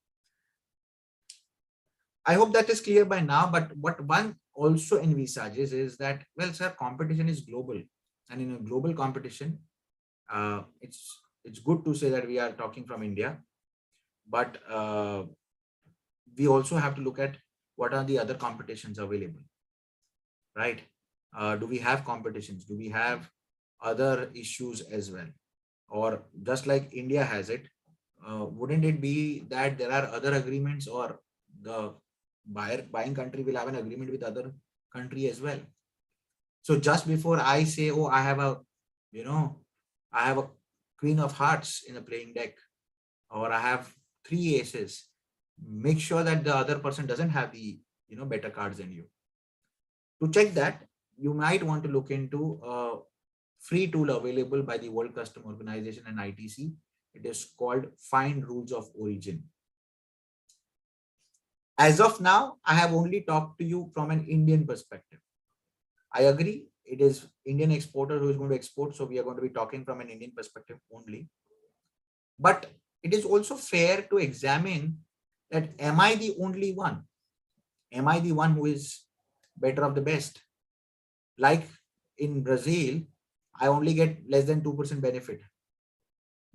I hope that is clear by now, but what one also envisages is that, well, sir, competition is global, and in a global competition, it's good to say that we are talking from India, but we also have to look at what are the other competitions available, right? Do we have competitions? Do we have other issues as well? Or just like India has it, wouldn't it be that there are other agreements, or the buying country will have an agreement with other country as well? So just before I say, oh, I have a, you know, I have a queen of hearts in a playing deck, or I have three aces, make sure that the other person doesn't have the, better cards than you. To check that, you might want to look into a free tool available by the World Custom Organization and ITC. It is called Find Rules of Origin. As of now, I have only talked to you from an Indian perspective. I agree, it is Indian exporter who is going to export, so we are going to be talking from an Indian perspective only. But it is also fair to examine that, am I the only one? Am I the one who is better of the best? Like in Brazil, I only get less than 2% benefit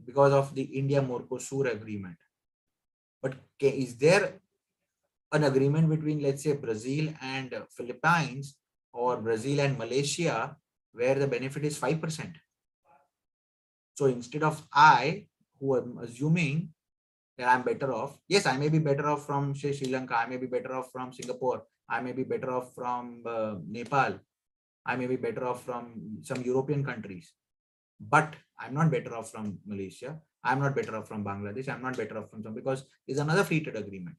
because of the India-Mercosur agreement. But is there an agreement between, let's say, Brazil and Philippines, or Brazil and Malaysia, where the benefit is 5%? So instead of I, who am assuming that I'm better off, yes, I may be better off from, say, Sri Lanka, I may be better off from Singapore, I may be better off from Nepal, I may be better off from some European countries, but I'm not better off from Malaysia, I'm not better off from Bangladesh, I'm not better off from some, because there's another free trade agreement.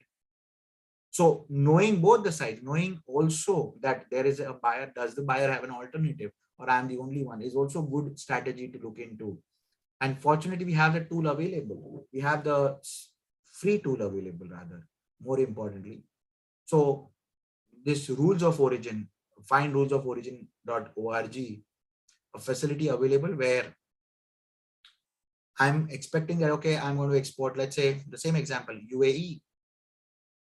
So knowing both the sides, knowing also that there is a buyer, does the buyer have an alternative, or I'm the only one, is also good strategy to look into. And fortunately, we have the tool available. We have the free tool available, rather, more importantly. So this rules of origin, find rules of origin.org, a facility available where I'm expecting that, okay, I'm going to export, let's say the same example, UAE.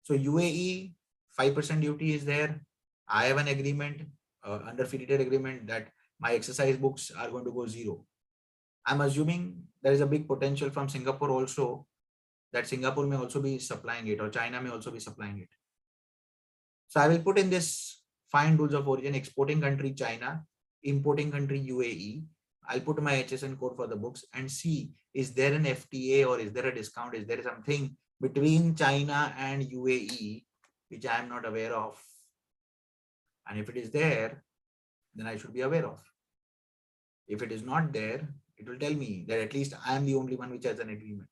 So UAE, 5% duty is there. I have an agreement, under free trade agreement, that my exercise books are going to go zero. I'm assuming there is a big potential from Singapore also, that Singapore may also be supplying it, or China may also be supplying it. So I will put in this find rules of origin, exporting country China, importing country UAE. I'll put my HSN code for the books and see, is there an FTA, or is there a discount? Is there something between China and UAE which I am not aware of? And if it is there, then I should be aware of. If it is not there, it will tell me that at least I am the only one which has an agreement.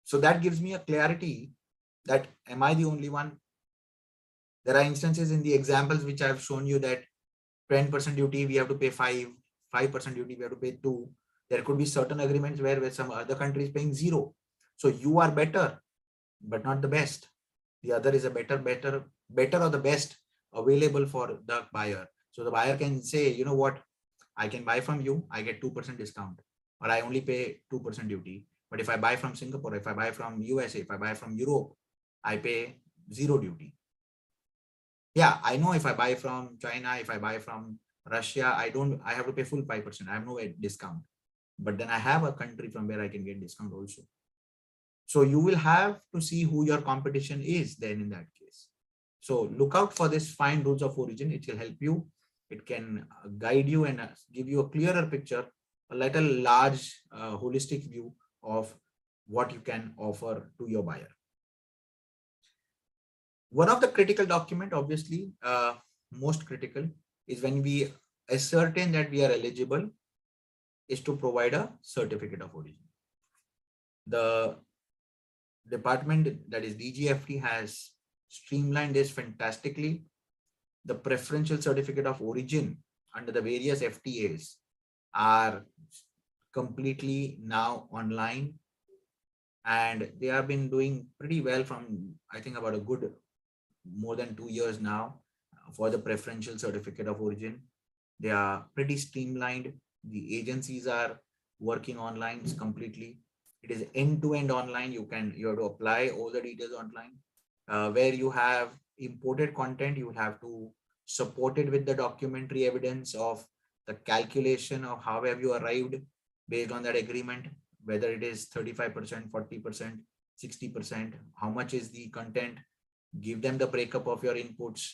So that gives me a clarity that, am I the only one? There are instances in the examples which I have shown you that 10% duty we have to pay 5% duty we have to pay 2. There could be certain agreements where some other country is paying 0. So you are better, but not the best. The other is a better or the best available for the buyer. So the buyer can say, you know what, I can buy from you, I get 2% discount, or I only pay 2% duty. But if I buy from Singapore, if I buy from USA, if I buy from Europe, I pay 0 duty. Yeah, I know if I buy from China, if I buy from Russia, I have to pay full 5%. I have no discount. But then I have a country from where I can get discount also. So you will have to see who your competition is then in that case. So look out for this find rules of origin. It will help you. It can guide you and give you a clearer picture, a little large holistic view of what you can offer to your buyer. One of the critical document, obviously, most critical, is when we ascertain that we are eligible, is to provide a certificate of origin. The department, that is DGFT, has streamlined this fantastically. The preferential certificate of origin under the various FTAs are completely now online, and they have been doing pretty well from, I think, about a good more than 2 years now for the preferential certificate of origin. They are pretty streamlined. The agencies are working online completely. It is end-to-end online. You have to apply all the details online. Where you have imported content, you have to support it with the documentary evidence of the calculation of how have you arrived based on that agreement, whether it is 35%, 40%, 60%, how much is the content. Give them the breakup of your inputs.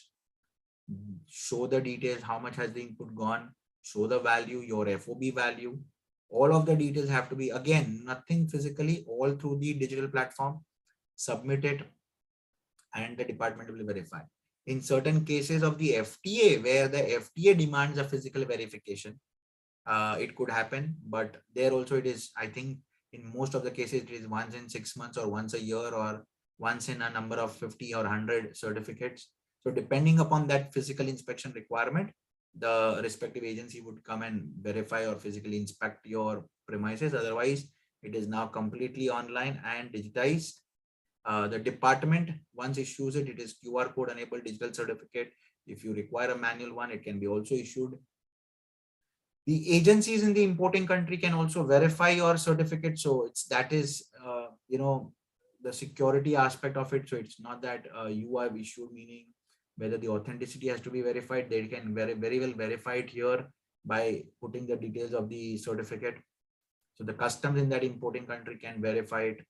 show the details, how much has the input gone, show the value, your FOB value. All of the details have to be, again, nothing physically, all through the digital platform, submit it, and the department will verify. In certain cases of the FTA, where the FTA demands a physical verification, it could happen, but there also it is, I think in most of the cases, it is once in 6 months or once a year or once in a number of 50 or 100 certificates. So depending upon that physical inspection requirement, the respective agency would come and verify or physically inspect your premises. Otherwise, it is now completely online and digitized. The department once issues it, it is QR code enabled digital certificate. If you require a manual one, it can be also issued. The agencies in the importing country can also verify your certificate. So it's, that is, the security aspect of it. So it's not that you have issued, meaning whether the authenticity has to be verified. They can very well verify it here by putting the details of the certificate. So the customs in that importing country can verify it.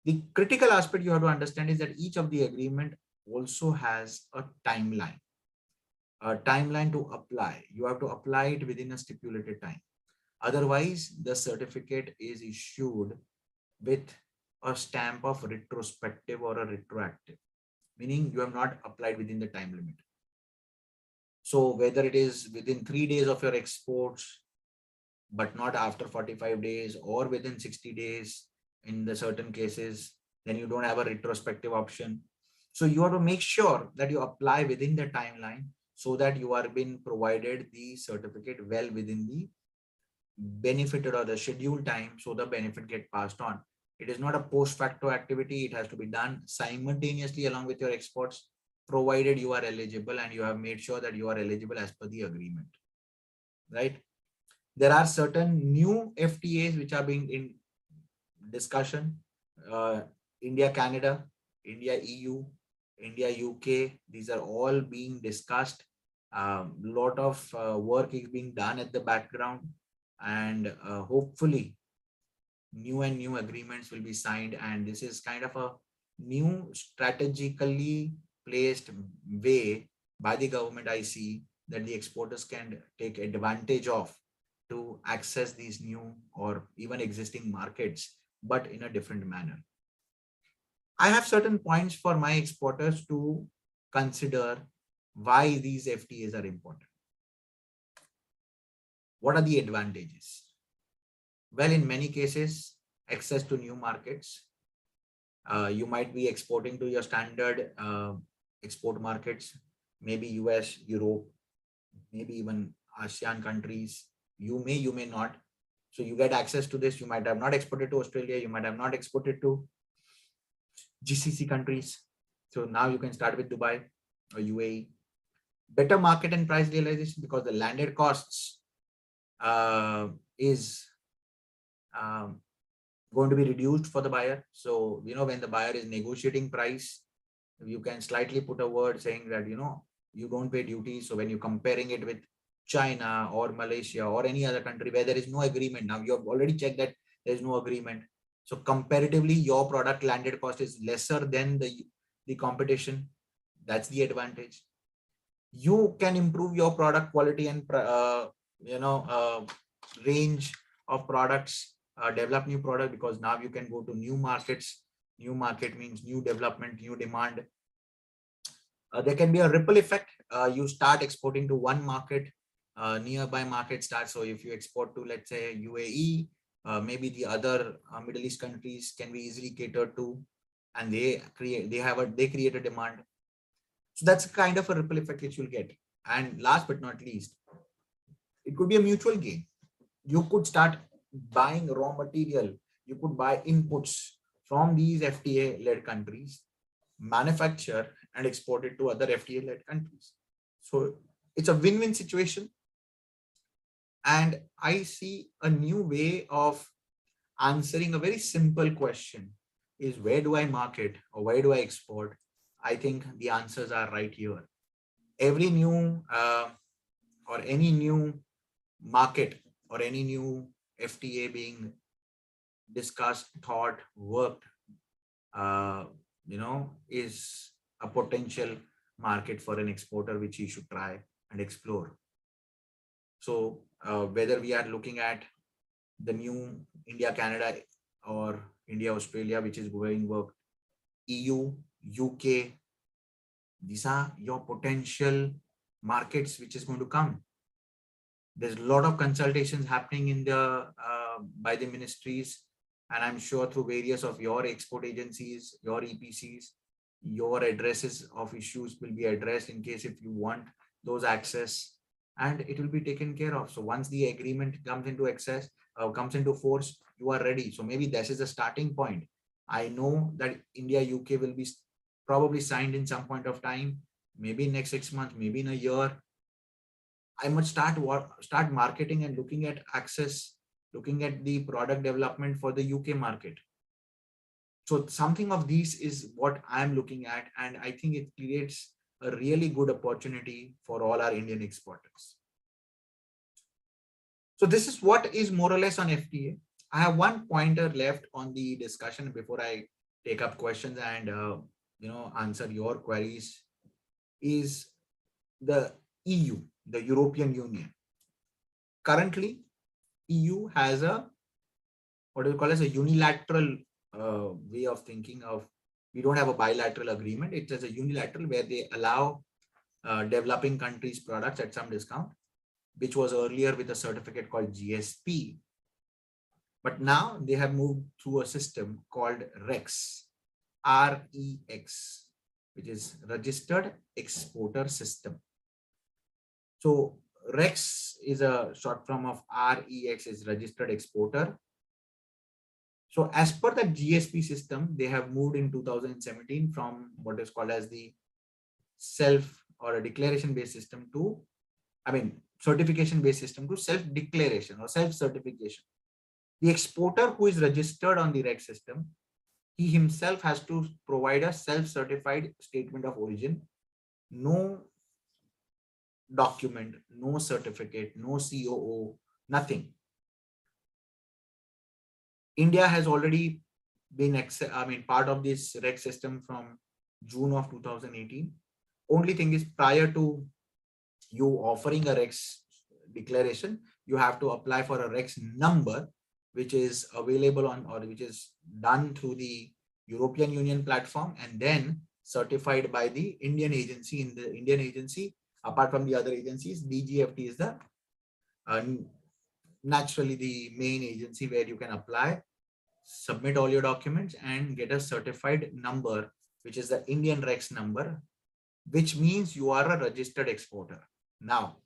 The critical aspect you have to understand is that each of the agreement also has a timeline. A timeline to apply. You have to apply it within a stipulated time. Otherwise, the certificate is issued with a stamp of retrospective or a retroactive, meaning you have not applied within the time limit. So whether it is within 3 days of your exports, but not after 45 days, or within 60 days in the certain cases, then you don't have a retrospective option. So you have to make sure that you apply within the timeline so that you are being provided the certificate well within the benefited or the scheduled time, so the benefit get passed on. It is not a post facto activity. It has to be done simultaneously along with your exports, provided you are eligible and you have made sure that you are eligible as per the agreement, right? There are certain new FTAs which are being in discussion. India, Canada, India, EU, India, UK. These are all being discussed. Lot of work is being done at the background, and hopefully new agreements will be signed. And this is kind of a new strategically placed way by the government, I see, that the exporters can take advantage of to access these new or even existing markets, but in a different manner. I have certain points for my exporters to consider why these FTAs are important. What are the advantages? Well, in many cases, access to new markets. You might be exporting to your standard export markets, maybe US, Europe, maybe even ASEAN countries. You may not. So you get access to this. You might have not exported to Australia. You might have not exported to GCC countries. So now you can start with Dubai or UAE. Better market and price realization, because the landed costs is going to be reduced for the buyer. So, when the buyer is negotiating price, you can slightly put a word saying that, you don't pay duty. So when you're comparing it with China or Malaysia or any other country where there is no agreement, now you have already checked that there's no agreement. So comparatively, your product landed cost is lesser than the competition. That's the advantage. You can improve your product quality and, range of products, develop new product, because now you can go to new markets. New market means new development, new demand. There can be a ripple effect. You start exporting to one market, nearby market starts. So if you export to, let's say, UAE, maybe the other Middle East countries can be easily catered to, and they create a demand. So that's kind of a ripple effect which you'll get. And last but not least, it could be a mutual gain. You could start buying raw material. You could buy inputs from these FTA-led countries, manufacture and export it to other FTA-led countries. So it's a win-win situation. And I see a new way of answering a very simple question is, where do I market or where do I export? I think the answers are right here. Every new or any new market or any new FTA being discussed, thought, worked, is a potential market for an exporter which he should try and explore. So whether we are looking at the new India, Canada, or India, Australia, which is going work, EU, UK, these are your potential markets which is going to come. There's a lot of consultations happening in the by the ministries, and I'm sure through various of your export agencies, your EPCs, your addresses of issues will be addressed in case if you want those access, and it will be taken care of. So once the agreement comes into access, comes into force, you are ready. So maybe this is a starting point. I know that India UK will be probably signed in some point of time, maybe next 6 months, maybe in a year. I must start marketing and looking at access, looking at the product development for the UK market. So something of these is what I'm looking at, and I think it creates a really good opportunity for all our Indian exporters. So this is what is more or less on FTA. I have one pointer left on the discussion before I take up questions and answer your queries. Is the EU, the European Union. Currently, EU has a what do you call as a unilateral way of thinking of. We don't have a bilateral agreement. It is a unilateral where they allow developing countries products at some discount, which was earlier with a certificate called GSP. But now they have moved through a system called REX, REX, which is Registered Exporter System. So REX is a short form of REX, is Registered Exporter. So as per the GSP system, they have moved in 2017 from what is called as the self or a declaration based system to, certification based system to self-declaration or self-certification. The exporter who is registered on the REX system, he himself has to provide a self-certified statement of origin. No document, no certificate, no COO, nothing. India has already been part of this REX system from June of 2018. Only thing is, prior to you offering a REX declaration, you have to apply for a REX number, which is available on or which is done through the European Union platform and then certified by the Indian agency. In the Indian agency, apart from the other agencies, DGFT is the naturally the main agency where you can apply, submit all your documents and get a certified number, which is the Indian REX number, which means you are a registered exporter. Now,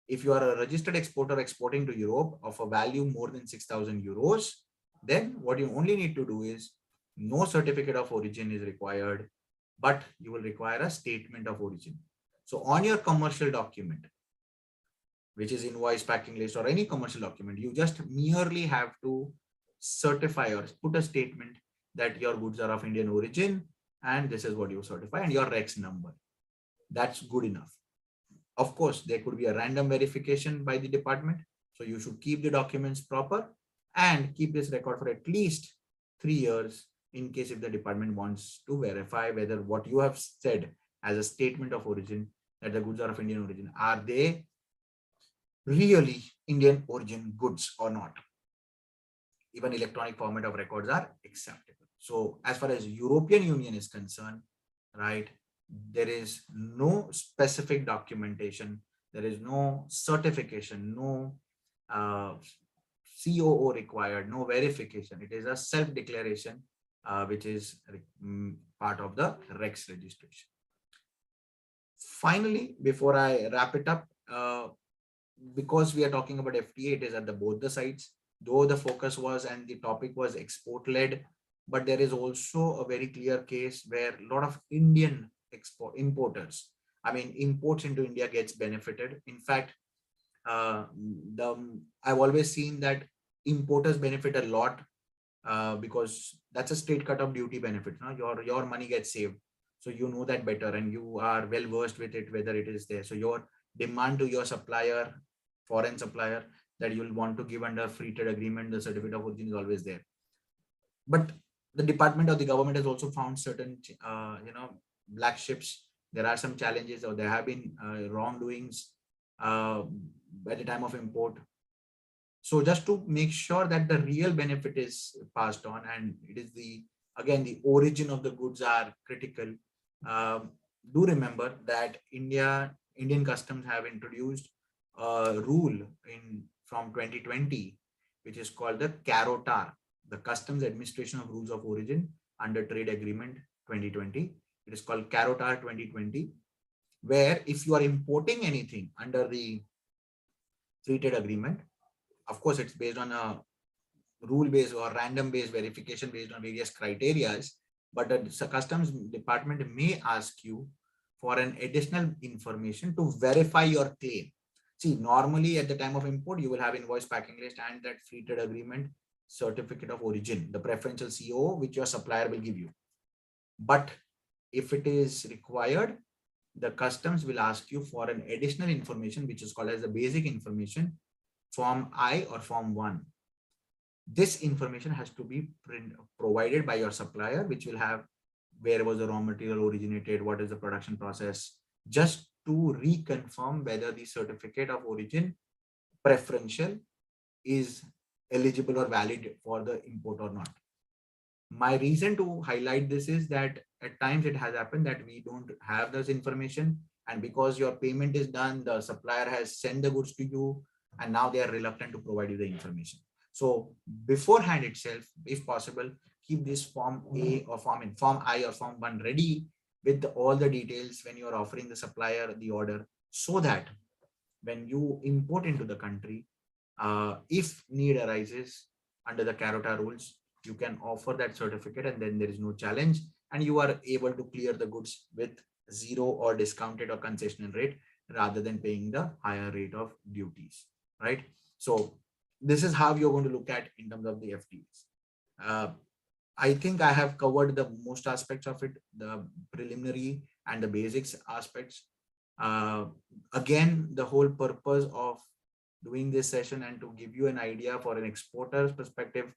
if you are a registered exporter exporting to Europe of a value more than 6,000 euros, then what you only need to do is no certificate of origin is required, but you will require a statement of origin. So on your commercial document, which is invoice, packing list, or any commercial document, you just merely have to certify or put a statement that your goods are of Indian origin and this is what you certify and your REX number. That's good enough. Of course, there could be a random verification by the department. So you should keep the documents proper and keep this record for at least 3 years in case if the department wants to verify whether what you have said as a statement of origin that the goods are of Indian origin, are they really Indian origin goods or not. Even electronic format of records are acceptable. So as far as European Union is concerned, right, there is no specific documentation, there is no certification, no COO required, no verification. It is a self-declaration, which is part of the REX registration. Finally, before I wrap it up, because we are talking about FTA, it is at both the sides, though the focus was and the topic was export-led, but there is also a very clear case where a lot of Indian importers, imports into India gets benefited. In fact, I've always seen that importers benefit a lot because that's a straight cut of duty benefit. Your money gets saved. So you know that better and you are well versed with it, whether it is there. So your demand to your supplier, foreign supplier, that you'll want to give under free trade agreement, the certificate of origin is always there. But the department or the government has also found certain, black ships there are some challenges or there have been wrongdoings at the time of import. So just to make sure that the real benefit is passed on, and it is again, the origin of the goods are critical. Do remember that Indian customs have introduced a rule from 2020, which is called the CAROTAR, the Customs Administration of Rules of Origin under Trade Agreement 2020. It is called CAROTAR 2020, where if you are importing anything under the free trade agreement, of course, it's based on a rule-based or random-based verification based on various criteria, but the customs department may ask you for an additional information to verify your claim. See, normally at the time of import, you will have invoice, packing list, and that free trade agreement certificate of origin, the preferential CO, which your supplier will give you. But if it is required, the customs will ask you for an additional information, which is called as the basic information, Form I or Form 1. This information has to be provided by your supplier, which will have where was the raw material originated, what is the production process, just to reconfirm whether the certificate of origin preferential is eligible or valid for the import or not. My reason to highlight this is that at times it has happened that we don't have this information, and because your payment is done, the supplier has sent the goods to you, and now they are reluctant to provide you the information. So beforehand itself, if possible, keep this Form A or Form I or Form 1 ready with all the details when you are offering the supplier the order, so that when you import into the country, if need arises under the CAROTA rules, you can offer that certificate and then there is no challenge, and you are able to clear the goods with zero or discounted or concessional rate rather than paying the higher rate of duties, right? So this is how you're going to look at in terms of the FTAs. I think I have covered the most aspects of it, the preliminary and the basics aspects. Again, the whole purpose of doing this session and to give you an idea for an exporter's perspective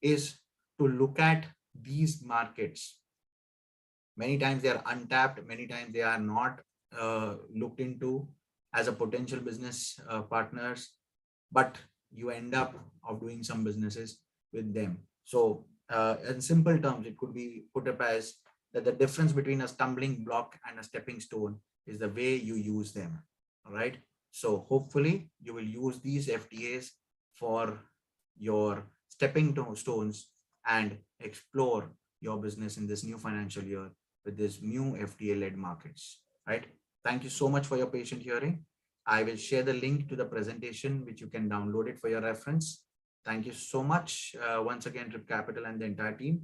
is to look at these markets. Many times they are untapped, many times they are not looked into as a potential business partners, but you end up of doing some businesses with them. So in simple terms, it could be put up as that the difference between a stumbling block and a stepping stone is the way you use them. All right. So hopefully you will use these FTAs for your stepping stones and explore your business in this new financial year with this new FTA-led markets, right? Thank you so much for your patient hearing. I will share the link to the presentation, which you can download it for your reference. Thank you so much once again, Trip Capital and the entire team.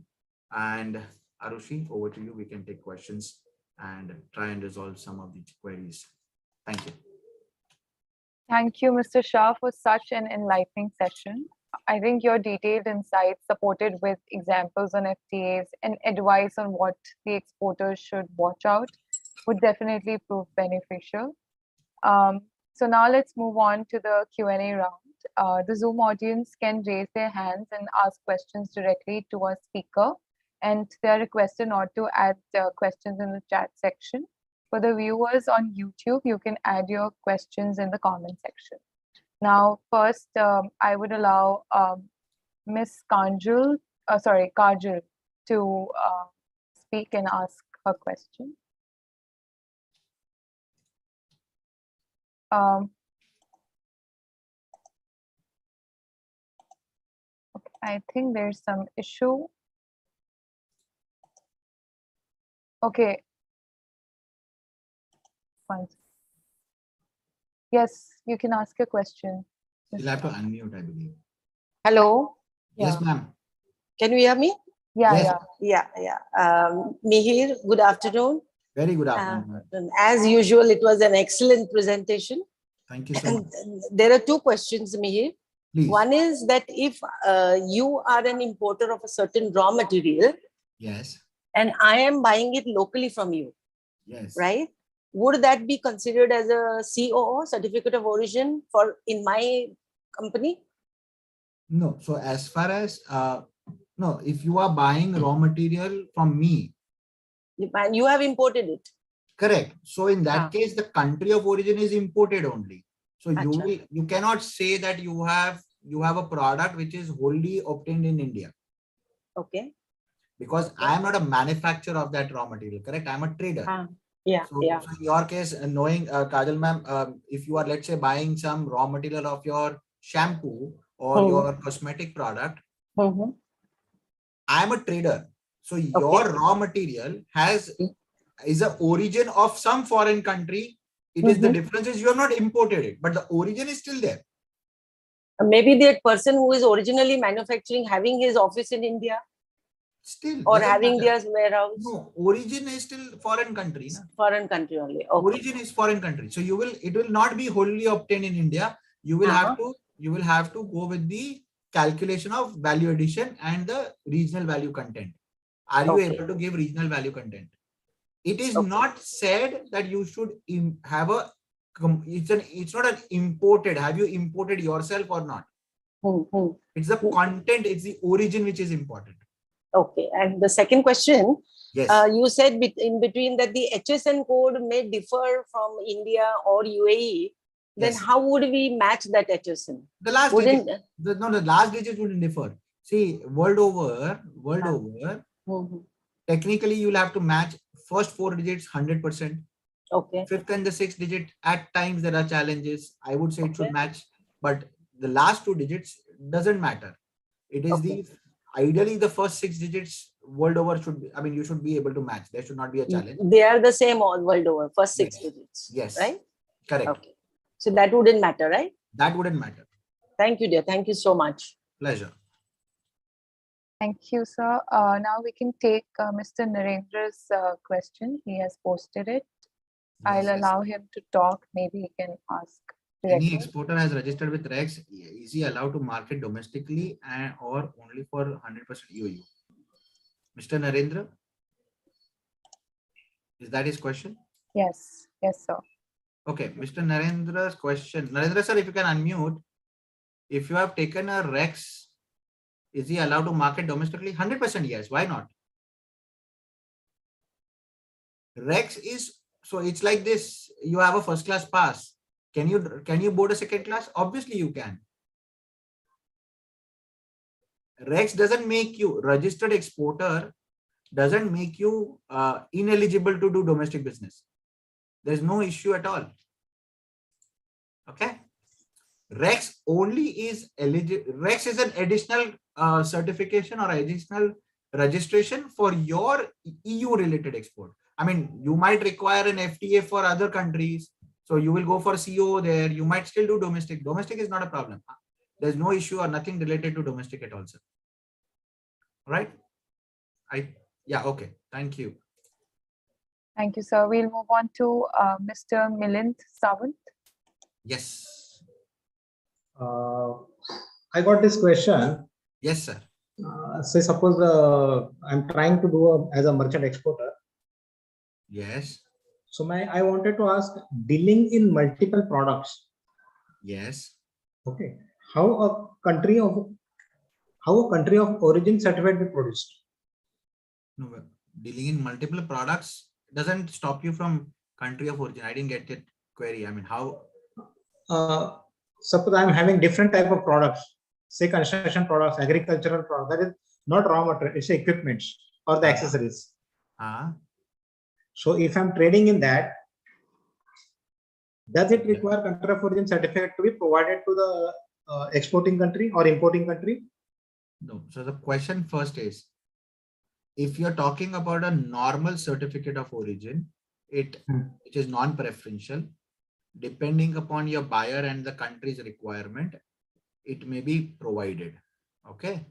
And Arushi, over to you. We can take questions and try and resolve some of the queries. Thank you. Thank you, Mr. Shah, for such an enlightening session. I think your detailed insights supported with examples on FTAs and advice on what the exporters should watch out would definitely prove beneficial. So now let's move on to the Q&A round. The Zoom audience can raise their hands and ask questions directly to our speaker, and they are requested not to add questions in the chat section. For the viewers on YouTube, you can add your questions in the comment section. Now, first, I would allow Ms. Kajal to speak and ask her question. Okay, I think there's some issue. Okay. Fine. Yes, you can ask a question. You'll have to unmute, I believe. Hello. Yes, ma'am. Can you hear me? Yeah, Yes. Mihir, good afternoon. Very good afternoon. As usual, it was an excellent presentation. Thank you so much. There are two questions, Mihir. Please. One is that if you are an importer of a certain raw material, Yes. and I am buying it locally from you, Yes. right? Would that be considered as a COO, certificate of origin, for in my company? No. So as far as no, if you are buying raw material from me, And you have imported it. Correct. So in that Ah. case, the country of origin is imported only. So Acha. you cannot say that you have a product which is wholly obtained in India, Okay. because I am not a manufacturer of that raw material. Correct. I am a trader. Ah. Yeah. So, Yeah. so in your case, knowing Kajal ma'am, if you are, let's say, buying some raw material of your shampoo or your cosmetic product, Mhm. I am a trader. So Okay. your raw material is a origin of some foreign country. It is the Mhm. difference is you have not imported it, but the origin is still there. Maybe that person who is originally manufacturing having his office in India Still or doesn't having matter. their warehouse, No, origin is still foreign country. Na? foreign country only. Okay. Origin is foreign country. So it will not be wholly obtained in India. You will have to go with the calculation of value addition and the regional value content. Are you Okay. able to give regional value content? It is Okay. not said that you should have it's not an imported. Have you imported yourself or not? It's the content, it's the origin which is important. Okay. And the second question, Yes. you said in between that the HSN code may differ from India or UAE. Then Yes. how would we match that HSN? The last Wouldn't digit, the last digit wouldn't differ. See, world over, technically you'll have to match first 4 digits 100%. Okay. Fifth and the sixth digit, at times there are challenges. I would say it should Okay. match, but the last 2 digits doesn't matter. It is Okay. ideally the first 6 digits world over should be, I mean, you should be able to match. There should not be a challenge. They are the same all world over, first 6 Yes. digits. Yes. Right? Correct. Okay. So that wouldn't matter, right? That wouldn't matter. Thank you, dear. Thank you so much. Pleasure. Thank you, sir. Now we can take Mr. Narendra's question. He has posted it. I'll allow him to talk. Maybe he can ask Any directly. exporter has registered with REX, is he allowed to market domestically or only for 100% UAU? Mr. Narendra? Is that his question? Yes. Yes, sir. Okay, Mr. Narendra's question. Narendra sir, if you can unmute, if you have taken a REX, is he allowed to market domestically? 100% yes. Why not? REX is, so it's like this. You have a first class pass. Can you board a second class? Obviously you can. REX doesn't make you, registered exporter doesn't make you ineligible to do domestic business. There's no issue at all. Okay. REX only is eligible. REX is an additional certification or additional registration for your EU related export. I mean, you might require an FTA for other countries. So you will go for CO there. You might still do domestic. Domestic is not a problem. There's no issue or nothing related to domestic at all, sir. All right. Yeah. Okay. Thank you. Thank you, sir. We'll move on to Mr. Milind Sawant. Yes. I got this question. Yes, sir. Say suppose I'm trying to do as a merchant exporter. Yes. So I wanted to ask, dealing in multiple products. Yes. Okay. How a country of origin certificate be produced? No, dealing in multiple products doesn't stop you from country of origin. I didn't get that query. I mean, how? Suppose I'm having different type of products, say construction products, agricultural products. That is not raw material, it's equipments or the accessories. So if I'm trading in that, does it require country of origin certificate to be provided to the exporting country or importing country? No. So the question first is, if you're talking about a normal certificate of origin, which is non-preferential, depending upon your buyer and the country's requirement, it may be provided. Okay.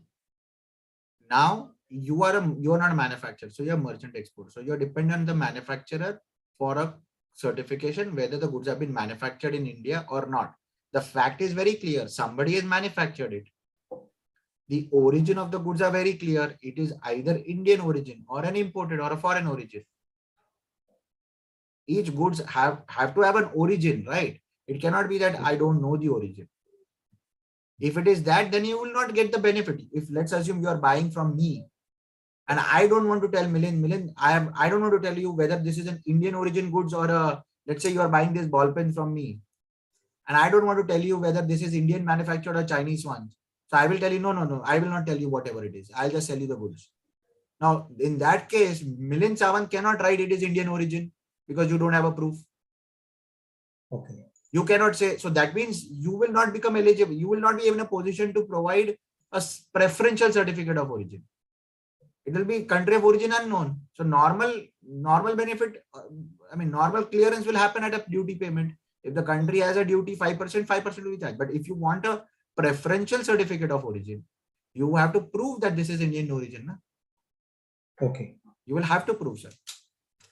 Now you are not a manufacturer, so you're a merchant exporter. So you're dependent on the manufacturer for a certification whether the goods have been manufactured in India or not. The fact is very clear. Somebody has manufactured it. The origin of the goods are very clear. It is either Indian origin or an imported or a foreign origin. Each goods have to have an origin, right? It cannot be that I don't know the origin. If it is that, then you will not get the benefit. If let's assume you are buying from me And I don't want to tell Milind, I don't want to tell you whether this is an Indian origin goods or let's say you are buying this ball pen from me. And I don't want to tell you whether this is Indian manufactured or Chinese one. So I will tell you, no, I will not tell you whatever it is. I'll just sell you the goods. Now, in that case, Milind Sawan cannot write it is Indian origin because you don't have a proof. Okay. You cannot say, so that means you will not become eligible. You will not be in a position to provide a preferential certificate of origin. It will be country of origin unknown. So normal benefit, normal clearance will happen at a duty payment. If the country has a duty 5%, 5% will be charged. But if you want a preferential certificate of origin, you have to prove that this is Indian origin. Na? Okay. You will have to prove, sir.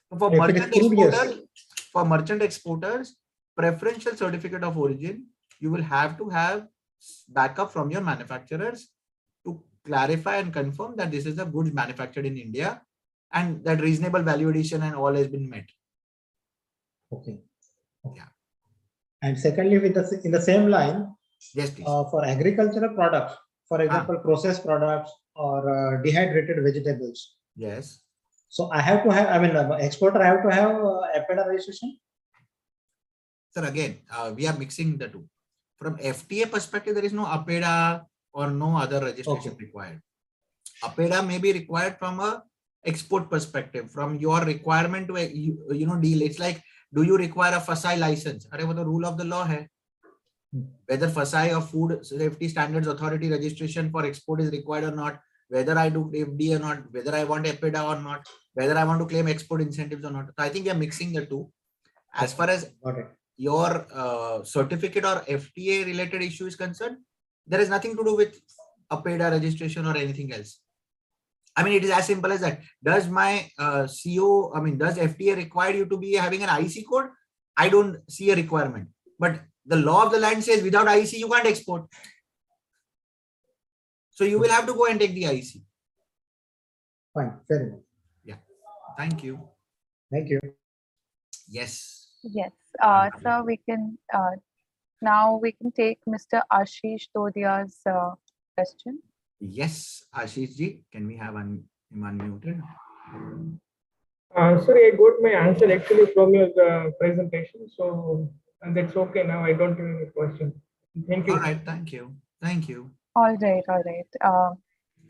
So for merchant exporters, preferential certificate of origin, you will have to have backup from your manufacturers to clarify and confirm that this is a goods manufactured in India and that reasonable value addition and all has been met. Okay. Yeah. And secondly, in the same line, yes, please. For agricultural products, for example, processed products or dehydrated vegetables. Yes. So I have to have, exporter, I have to have FTAs registration. Sir, again, we are mixing the two. From FTA perspective, there is no APEDA or no other registration required. APEDA may be required from a export perspective, from your requirement to deal. It's like, do you require a FSI license? What the rule of the law hai? Whether FSI or Food Safety Standards Authority registration for export is required or not, whether I do FD or not, whether I want APEDA or not, whether I want to claim export incentives or not. So I think we are mixing the two. As far as your certificate or FTA related issue is concerned, there is nothing to do with APEDA registration or anything else. It is as simple as that. Does my does FTA require you to be having an IC code? I don't see a requirement. But the law of the land says without IC, you can't export. So you will have to go and take the IC. Fine, fair enough. Yeah. Thank you. Thank you. Yes. Yes. So we can now we can take Mr. Ashish Dodia's question. Yes, Ashish ji, can we have him unmuted? Sorry, I got my answer actually from your presentation, so and that's okay now. I don't have any question. Thank you. All right, thank you. Thank you. All right.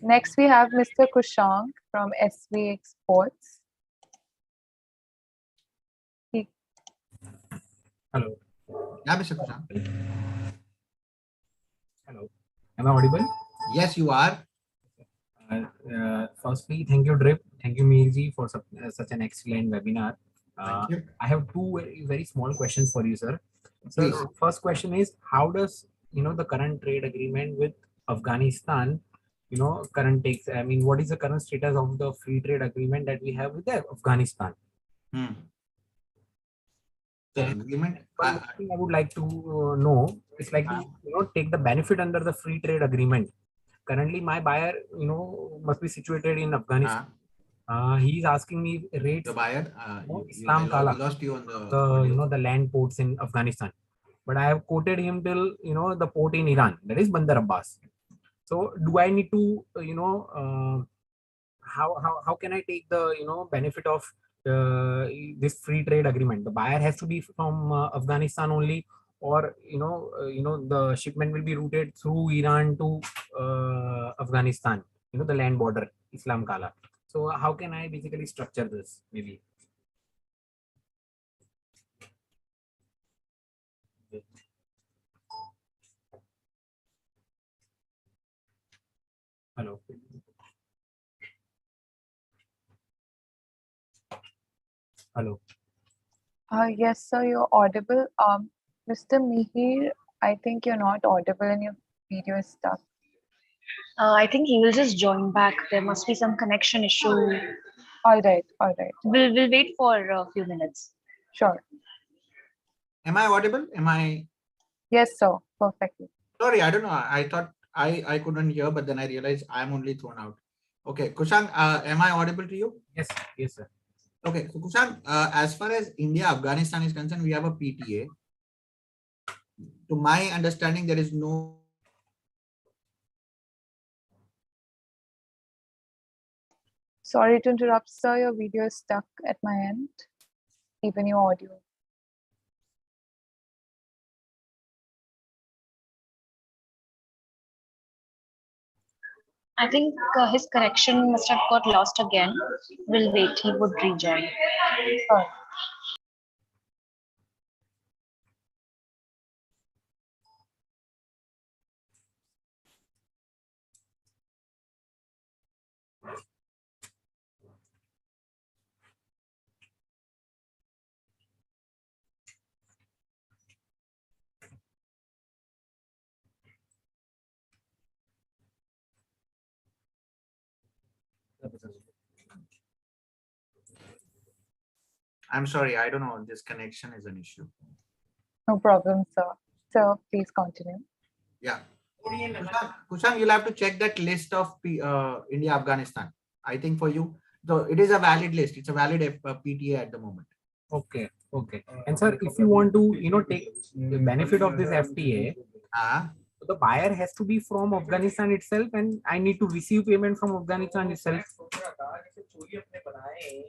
Next, we have Mr. Kushank from SV Exports. Hello. Yeah, Mr. Kushank. Hello. Am I audible? Yes, you are. Firstly, thank you, Drip. Thank you, Mihir ji, for such an excellent webinar. Thank you. I have two very small questions for you, sir. So, please. First question is, how does the current trade agreement with Afghanistan, current takes? What is the current status of the free trade agreement that we have with Afghanistan? The agreement. One thing I would like to know is like to take the benefit under the free trade agreement. Currently, my buyer, must be situated in Afghanistan. He is asking me rates. The buyer, Islam Kala. lost you on the the land ports in Afghanistan. But I have quoted him till the port in Iran, that is Bandar Abbas. So do I need to how can I take the benefit of this free trade agreement? The buyer has to be from Afghanistan only, or the shipment will be routed through Iran to Afghanistan, the land border, Islam Kala. So how can I basically structure this? Maybe. Hello. Hello. Yes, sir, you're audible. Mr. Mihir, I think you're not audible and your video is stuck. I think he will just join back. There must be some connection issue. All right. We'll wait for a few minutes. Sure. Am I audible? Am I? Yes, sir. Perfectly. Sorry, I don't know. I thought I couldn't hear, but then I realized I'm only thrown out. Okay, Kushank, am I audible to you? Yes, sir. Okay, so Kushank, as far as India-Afghanistan is concerned, we have a PTA. To my understanding, there is no Sorry to interrupt, sir. Your video is stuck at my end, even your audio. I think his connection must have got lost again. We'll wait. He would rejoin. Sorry. I'm sorry, I don't know. This connection is an issue. No problem, sir. Sir, please continue. Yeah. Kushal, you'll have to check that list of India, Afghanistan. I think for you, so it is a valid list. It's a valid PTA at the moment. Okay. Okay. And sir, if you want to, take the benefit of this FTA, the buyer has to be from Afghanistan itself, and I need to receive payment from Afghanistan itself.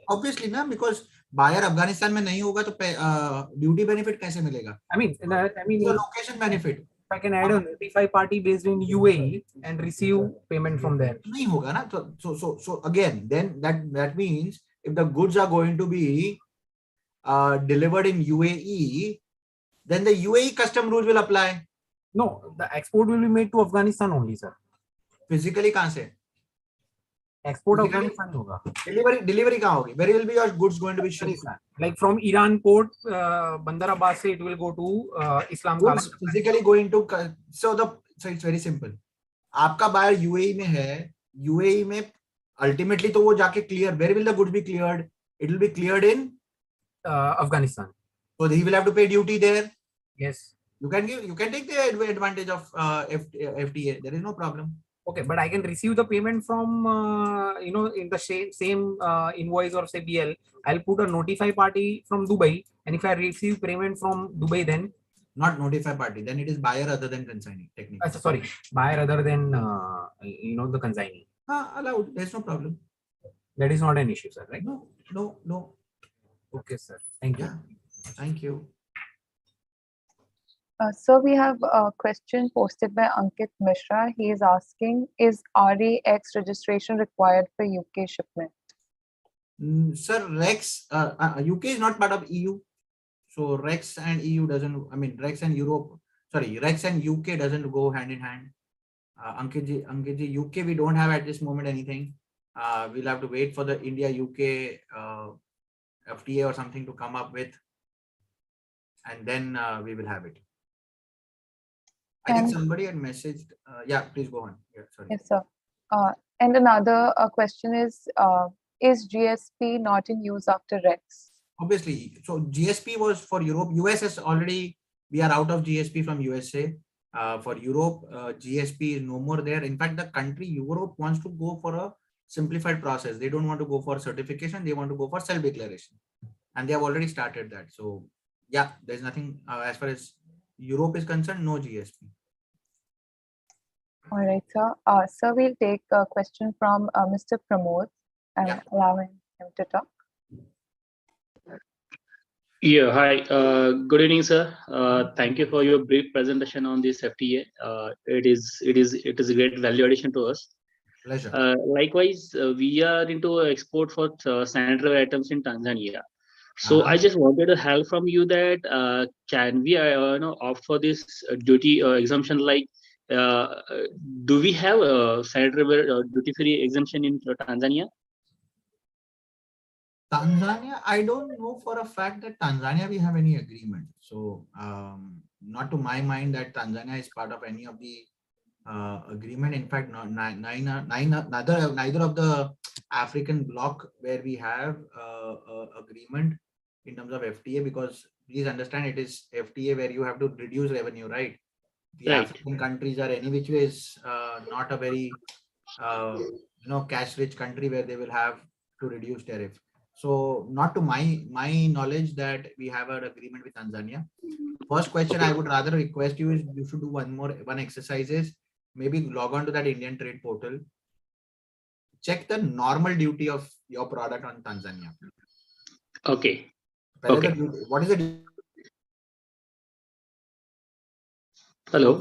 Obviously, na, because buyer Afghanistan में नहीं होगा तो duty benefit कैसे मिलेगा? I mean, the location benefit. If I can add a notify party based in UAE and receive payment from there. नहीं होगा ना. So again, then that means if the goods are going to be delivered in UAE, then the UAE custom rules will apply. No, the export will be made to Afghanistan only, sir. Physically कहाँ से? Export Afghanistan होगा. Delivery कहाँ होगी? Where will be your goods going to be shipped? Like from Iran port, Bandar Abbas se it will go to Islam. Goods physically going to so it's very simple. आपका buyer UAE में है, UAE में ultimately तो वो जाके clear. Where will the goods be cleared? It will be cleared in Afghanistan. So he will have to pay duty there. Yes. You can take the advantage of FTA. There is no problem. Okay, but I can receive the payment from in the same invoice or say BL. I'll put a notify party from Dubai, and if I receive payment from Dubai, then not notify party. Then it is buyer other than consignee. Technically. Sorry, buyer other than the consignee. Allowed. There's no problem. That is not an issue, sir. Right? No. Okay, sir. Thank you. Yeah. Thank you. So we have a question posted by Ankit Mishra. He is asking, is REX registration required for UK shipment? Sir, Rex, UK is not part of EU. So Rex and EU doesn't, Rex and Europe, sorry, Rex and UK doesn't go hand in hand. Ankit ji, UK, we don't have at this moment anything. We'll have to wait for the India-UK FTA or something to come up with. And then we will have it. I think somebody had messaged. Yeah, please go on. Yeah, sorry. Yes, sir. And another question is GSP not in use after Rex? Obviously. So GSP was for Europe. US is already, we are out of GSP from USA. For Europe, GSP is no more there. In fact, the country Europe wants to go for a simplified process. They don't want to go for certification. They want to go for self-declaration. And they have already started that. So yeah, there's nothing as far as Europe is concerned, no GSP. All right, sir. Sir, we'll take a question from Mr. Pramod and allowing him to talk. Yeah, hi. Good evening, sir. Thank you for your brief presentation on this FTA. It is a great value addition to us. Pleasure. Likewise, we are into export for sanitary items in Tanzania. So I just wanted a help from you that can we opt for this duty exemption? Like, do we have a sanitary duty-free exemption in Tanzania? Tanzania, I don't know for a fact that Tanzania we have any agreement. So not to my mind that Tanzania is part of any of the agreement. In fact, neither of the African bloc where we have agreement in terms of FTA, because please understand it is FTA where you have to reduce revenue, right? The African countries are any which ways not a very cash rich country where they will have to reduce tariff. So not to my knowledge that we have an agreement with Tanzania. First question I would rather request you is you should do one exercise is maybe log on to that Indian trade portal, check the normal duty of your product on Tanzania. Okay. Pehle the Okay. duty, what is the duty? Hello.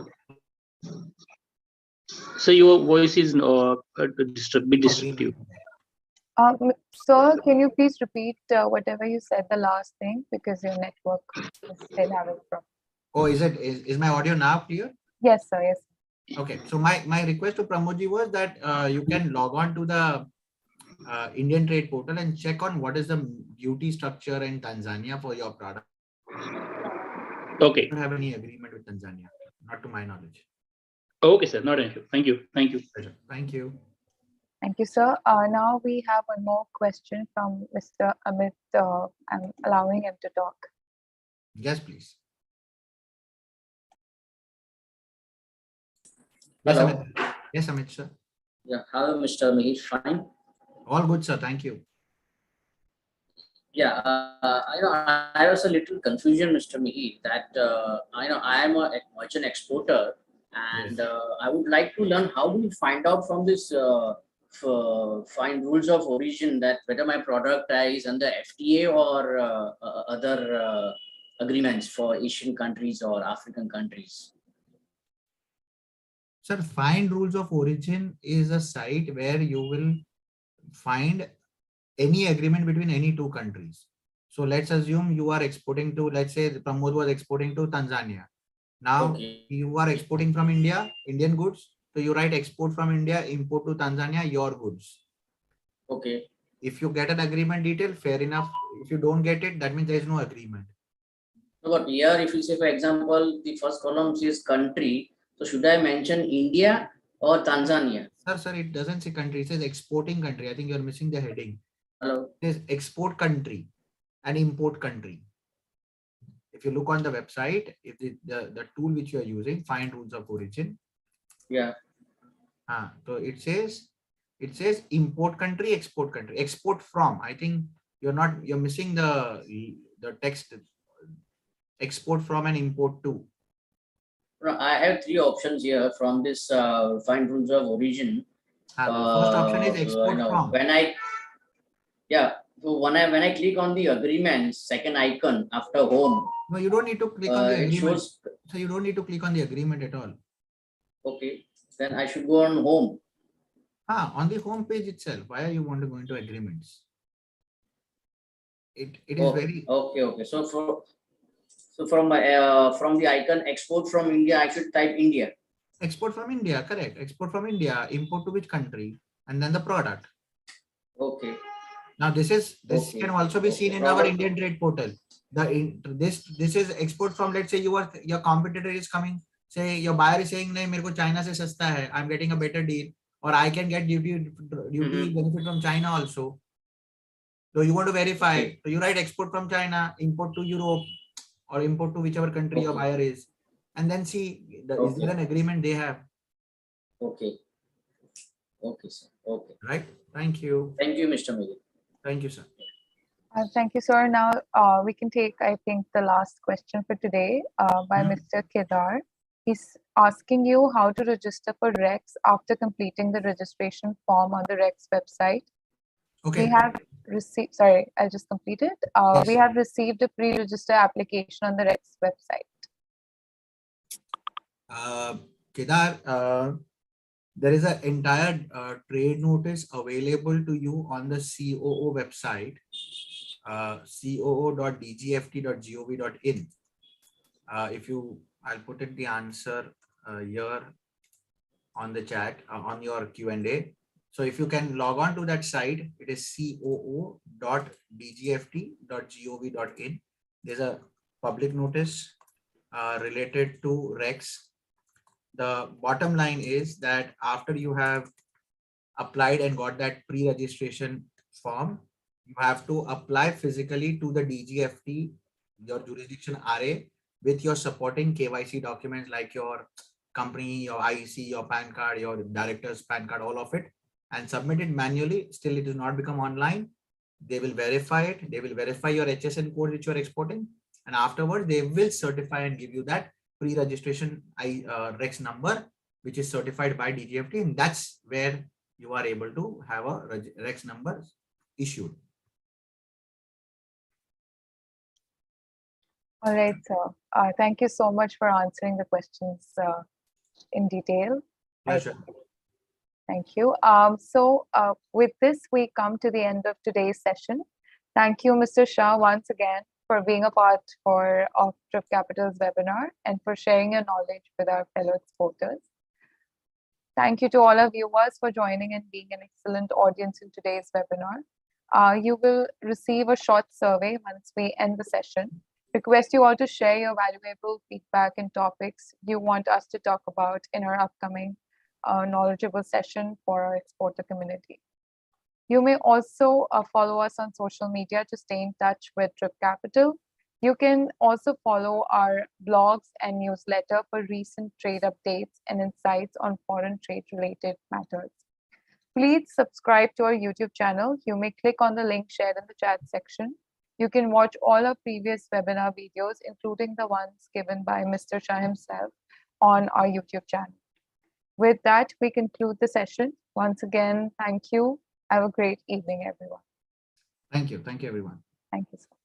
So your voice is bit disruptive. Sir, can you please repeat whatever you said, the last thing, because your network is still having problem. Oh, is my audio now clear? Yes, sir. Yes. Okay, so my request to Pramodji was that you can log on to the Indian trade portal and check on what is the duty structure in Tanzania for your product. Okay. I don't have any agreement with Tanzania, not to my knowledge. Okay, sir. Not an issue. Thank you. Thank you. Pleasure. Thank you. Thank you, sir. Now we have one more question from Mr. Amit. I'm allowing him to talk. Yes, please. Yes, Hello. Amit. Yes, Amit, sir. Yeah, hello, Mr. Mihir. Fine. All good, sir. Thank you. Yeah, I was a little confusion, Mr. Mihir, that I am a merchant exporter, and I would like to learn how do you find out from this find rules of origin that whether my product is under FTA or other agreements for Asian countries or African countries. Sir, find rules of origin is a site where you will find any agreement between any two countries. So let's assume you are exporting to, let's say Pramod was exporting to Tanzania. Now you are exporting from India, Indian goods. So you write export from India, import to Tanzania, your goods. Okay. If you get an agreement detail, fair enough. If you don't get it, that means there is no agreement. But here, if you say, for example, the first column says country, so should I mention India or Tanzania? Sir, it doesn't say country. It says exporting country. I think you're missing the heading. Hello. It says export country and import country. If you look on the website, if the tool which you are using, find rules of origin. Yeah. So it says import country, export from. I think you're missing the text. Export from and import to. I have three options here from this find rules of origin. The first option is export from. So when I click on the agreement, second icon after home. No, you don't need to click on the agreement. So you don't need to click on the agreement at all. Okay, then I should go on home. On the home page itself. Why are you want to go into agreements? It is very okay. So from the icon export from India, I should type India. Export from India, correct. Export from India, import to which country, and then the product. Okay. Now this can also be seen in our Indian trade portal. This is export from, let's say your competitor is coming, say your buyer is saying, "Nahi, mere ko China se sasta hai. I'm getting a better deal, or I can get duty benefit from China also." So you want to verify. So you write export from China, import to Europe, or import to whichever country your buyer is, and then see is there an agreement they have. Okay, sir. Okay. Right. Thank you. Thank you, Mr. Mihir. Thank you, sir. Thank you, sir. Now we can take, I think, the last question for today by Mr. Kedar. He's asking you how to register for REX after completing the registration form on the REX website. Okay. We have received, sorry, I'll just complete it. Yes. We have received a pre-register application on the REX website. Kedar, there is an entire trade notice available to you on the COO website, coo.dgft.gov.in. I'll put it the answer here on the chat, on your Q&A. So if you can log on to that site, it is coo.dgft.gov.in. There's a public notice related to REX. The bottom line is that after you have applied and got that pre-registration form, you have to apply physically to the DGFT, your jurisdiction RA, with your supporting KYC documents like your company, your IEC, your PAN card, your director's PAN card, all of it, and submit it manually. Still, it does not become online. They will verify it. They will verify your HSN code which you are exporting, and afterwards they will certify and give you that pre-registration REX number, which is certified by DGFT, and that's where you are able to have a Rex number issued. All right, sir. Thank you so much for answering the questions in detail. Pleasure. Thank you. With this, we come to the end of today's session. Thank you, Mr. Shah, once again for being a part of Trip Capital's webinar and for sharing your knowledge with our fellow exporters. Thank you to all our viewers for joining and being an excellent audience in today's webinar. You will receive a short survey once we end the session. Request you all to share your valuable feedback and topics you want us to talk about in our upcoming knowledgeable session for our exporter community. You may also follow us on social media to stay in touch with Trip Capital. You can also follow our blogs and newsletter for recent trade updates and insights on foreign trade related matters. Please subscribe to our YouTube channel. You may click on the link shared in the chat section. You can watch all our previous webinar videos, including the ones given by Mr. Shah himself on our YouTube channel. With that, we conclude the session. Once again, thank you. Have a great evening, everyone. Thank you. Thank you, everyone. Thank you so much.